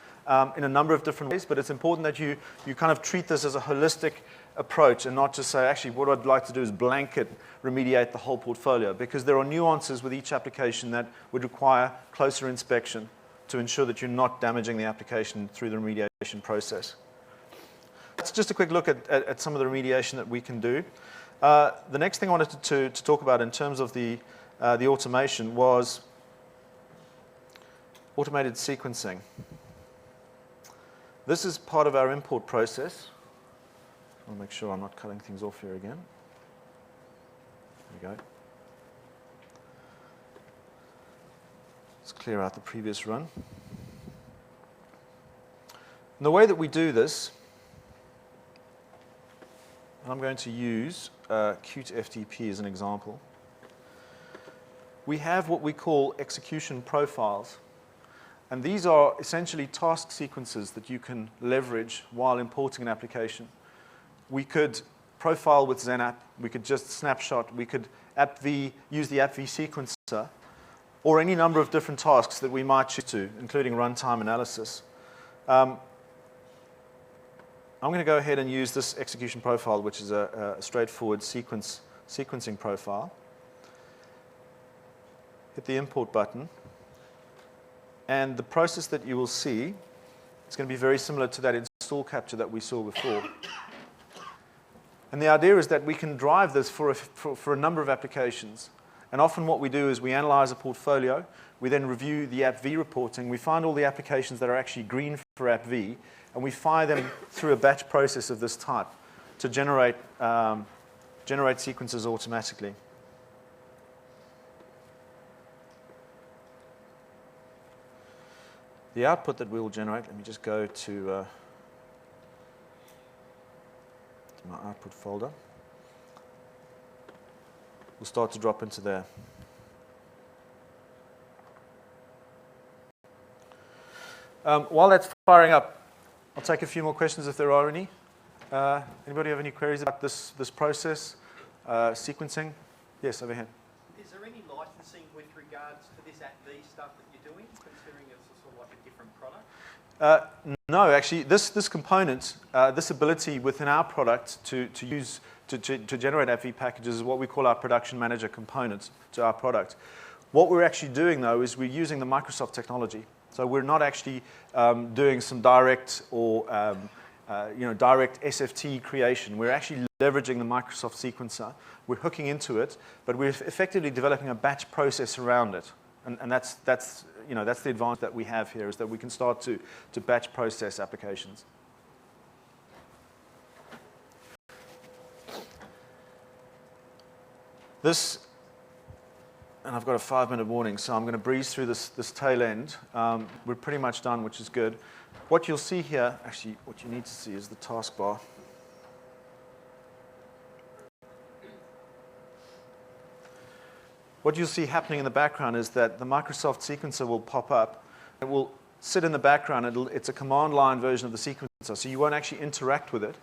in a number of different ways, but it's important that you kind of treat this as a holistic approach and not just say, actually, what I'd like to do is blanket remediate the whole portfolio, because there are nuances with each application that would require closer inspection to ensure that you're not damaging the application through the remediation process. That's just a quick look at some of the remediation that we can do. The next thing I wanted to talk about in terms of the automation was automated sequencing. This is part of our import process. I'll make sure I'm not cutting things off here again. There we go. Let's clear out the previous run. And the way that we do this, I'm going to use Qt FTP as an example. We have what we call execution profiles. And these are essentially task sequences that you can leverage while importing an application. We could profile with XenApp. We could just snapshot. We could use the AppV sequencer, or any number of different tasks that we might choose to, including runtime analysis. I'm going to go ahead and use this execution profile, which is a straightforward sequencing profile. Hit the import button. And the process that you will see is going to be very similar to that install capture that we saw before. And the idea is that we can drive this for a number of applications. And often what we do is we analyze a portfolio. We then review the AppV reporting. We find all the applications that are actually green for AppV, and we fire them through a batch process of this type to generate sequences automatically. The output that we will generate, let me just go to my output folder. We'll start to drop into there. While that's firing up, I'll take a few more questions if there are any. Anybody have any queries about this process, sequencing? Yes, over here. Is there any licensing with regards to this AppV stuff that you're doing, considering it's sort of like a different product? No, actually, this component, this ability within our product to generate AppV packages is what we call our production manager component to our product. What we're actually doing, though, is we're using the Microsoft technology. So we're not actually doing some direct or direct SFT creation. We're actually leveraging the Microsoft sequencer. We're hooking into it, but we're effectively developing a batch process around it. And that's the advantage that we have here, is that we can start to batch process applications. This, and I've got a 5-minute warning, so I'm going to breeze through this tail end. We're pretty much done, which is good. What you'll see here, actually, what you need to see is the taskbar. What you'll see happening in the background is that the Microsoft sequencer will pop up. It will sit in the background. It's a command line version of the sequencer, so you won't actually interact with it.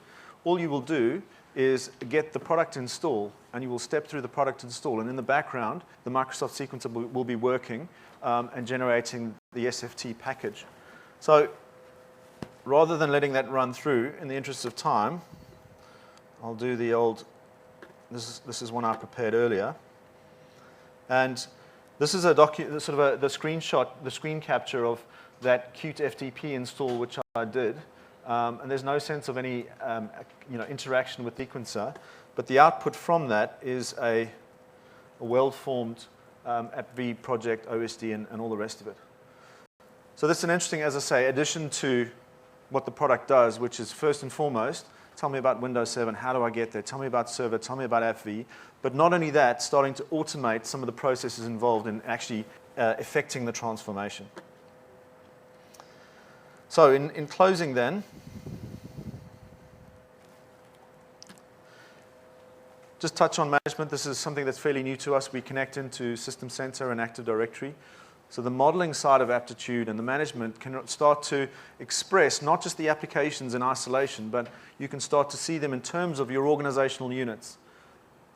All you will do is get the product install, and you will step through the product install. And in the background, the Microsoft sequencer will be working and generating the SFT package. So rather than letting that run through, in the interest of time, I'll do the old, this is one I prepared earlier. And this is the screenshot, the screen capture of that Qt FTP install, which I did. And there's no sense of any interaction with the sequencer, but the output from that is a well-formed AppV project, OSD, and all the rest of it. So this is an interesting, as I say, addition to what the product does, which is first and foremost, tell me about Windows 7, how do I get there, tell me about server, tell me about AppV, but not only that, starting to automate some of the processes involved in actually effecting the transformation. So in closing then, just touch on management. This is something that's fairly new to us. We connect into System Center and Active Directory. So the modeling side of aptitude and the management can start to express not just the applications in isolation, but you can start to see them in terms of your organizational units.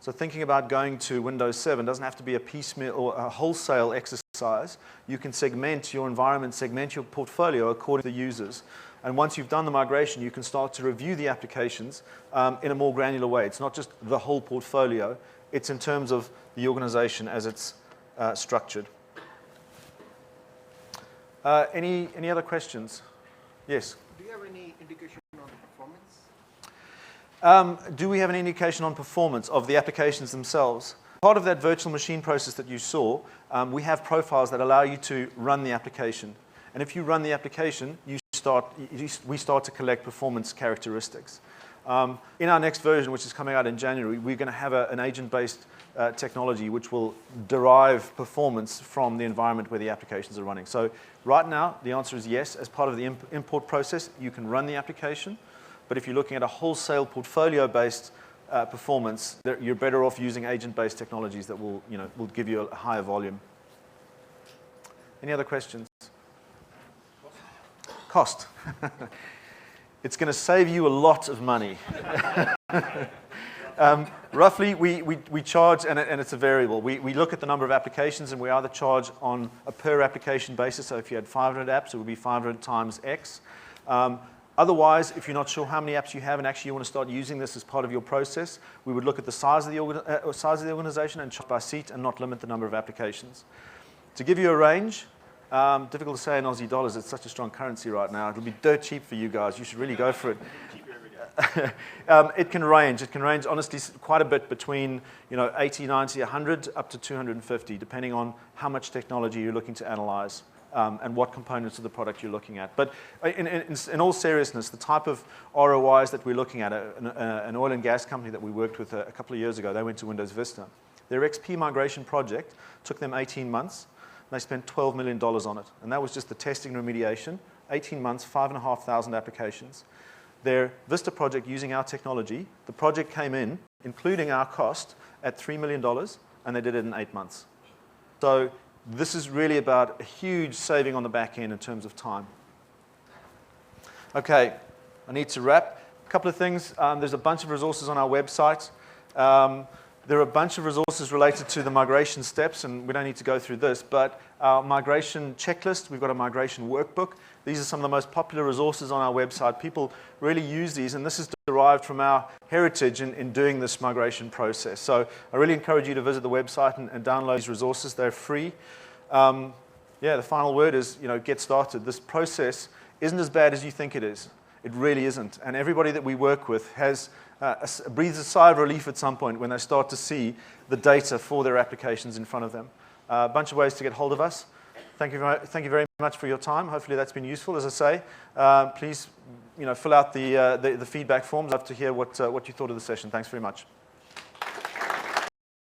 So thinking about going to Windows 7 doesn't have to be a piecemeal or a wholesale exercise. You can segment your environment, segment your portfolio according to the users. And once you've done the migration, you can start to review the applications in a more granular way. It's not just the whole portfolio. It's in terms of the organization as it's structured. Any other questions? Yes? Do you have any indication on performance? Do we have any indication on performance of the applications themselves? Part of that virtual machine process that you saw, we have profiles that allow you to run the application. And if you run the application, we start to collect performance characteristics. In our next version, which is coming out in January, we're going to have an agent-based technology which will derive performance from the environment where the applications are running. So right now, the answer is yes. As part of the import process, you can run the application. But if you're looking at a wholesale portfolio-based performance, you're better off using agent-based technologies that will give you a higher volume. Any other questions? Cost. It's going to save you a lot of money. Roughly, we charge, and it's a variable. We look at the number of applications, and we either charge on a per application basis. So if you had 500 apps, it would be 500 times X. Otherwise, if you're not sure how many apps you have and actually you want to start using this as part of your process, we would look at the size of the organization and charge by seat and not limit the number of applications. To give you a range, difficult to say in Aussie dollars, it's such a strong currency right now. It'll be dirt cheap for you guys. You should really go for it. It can range honestly quite a bit between 80, 90, 100 up to 250, depending on how much technology you're looking to analyze and what components of the product you're looking at. But in all seriousness, the type of ROIs that we're looking at, an oil and gas company that we worked with a couple of years ago, they went to Windows Vista. Their XP migration project took them 18 months. They spent $12 million on it. And that was just the testing remediation, 18 months, 5,500 applications. Their Vista project using our technology, the project came in, including our cost, at $3 million, and they did it in 8 months. So this is really about a huge saving on the back end in terms of time. Okay, I need to wrap. A couple of things. There's a bunch of resources on our website. There are a bunch of resources related to the migration steps, and we don't need to go through this, but our migration checklist, we've got a migration workbook. These are some of the most popular resources on our website. People really use these, and this is derived from our heritage in doing this migration process. So I really encourage you to visit the website and download these resources. They're free. Yeah, the final word is, get started. This process isn't as bad as you think it is. It really isn't. And everybody that we work with has breathes a sigh of relief at some point when they start to see the data for their applications in front of them. A bunch of ways to get hold of us. Thank you very much for your time. Hopefully that's been useful. As I say, please fill out the feedback forms. I'd love to hear what you thought of the session. Thanks very much.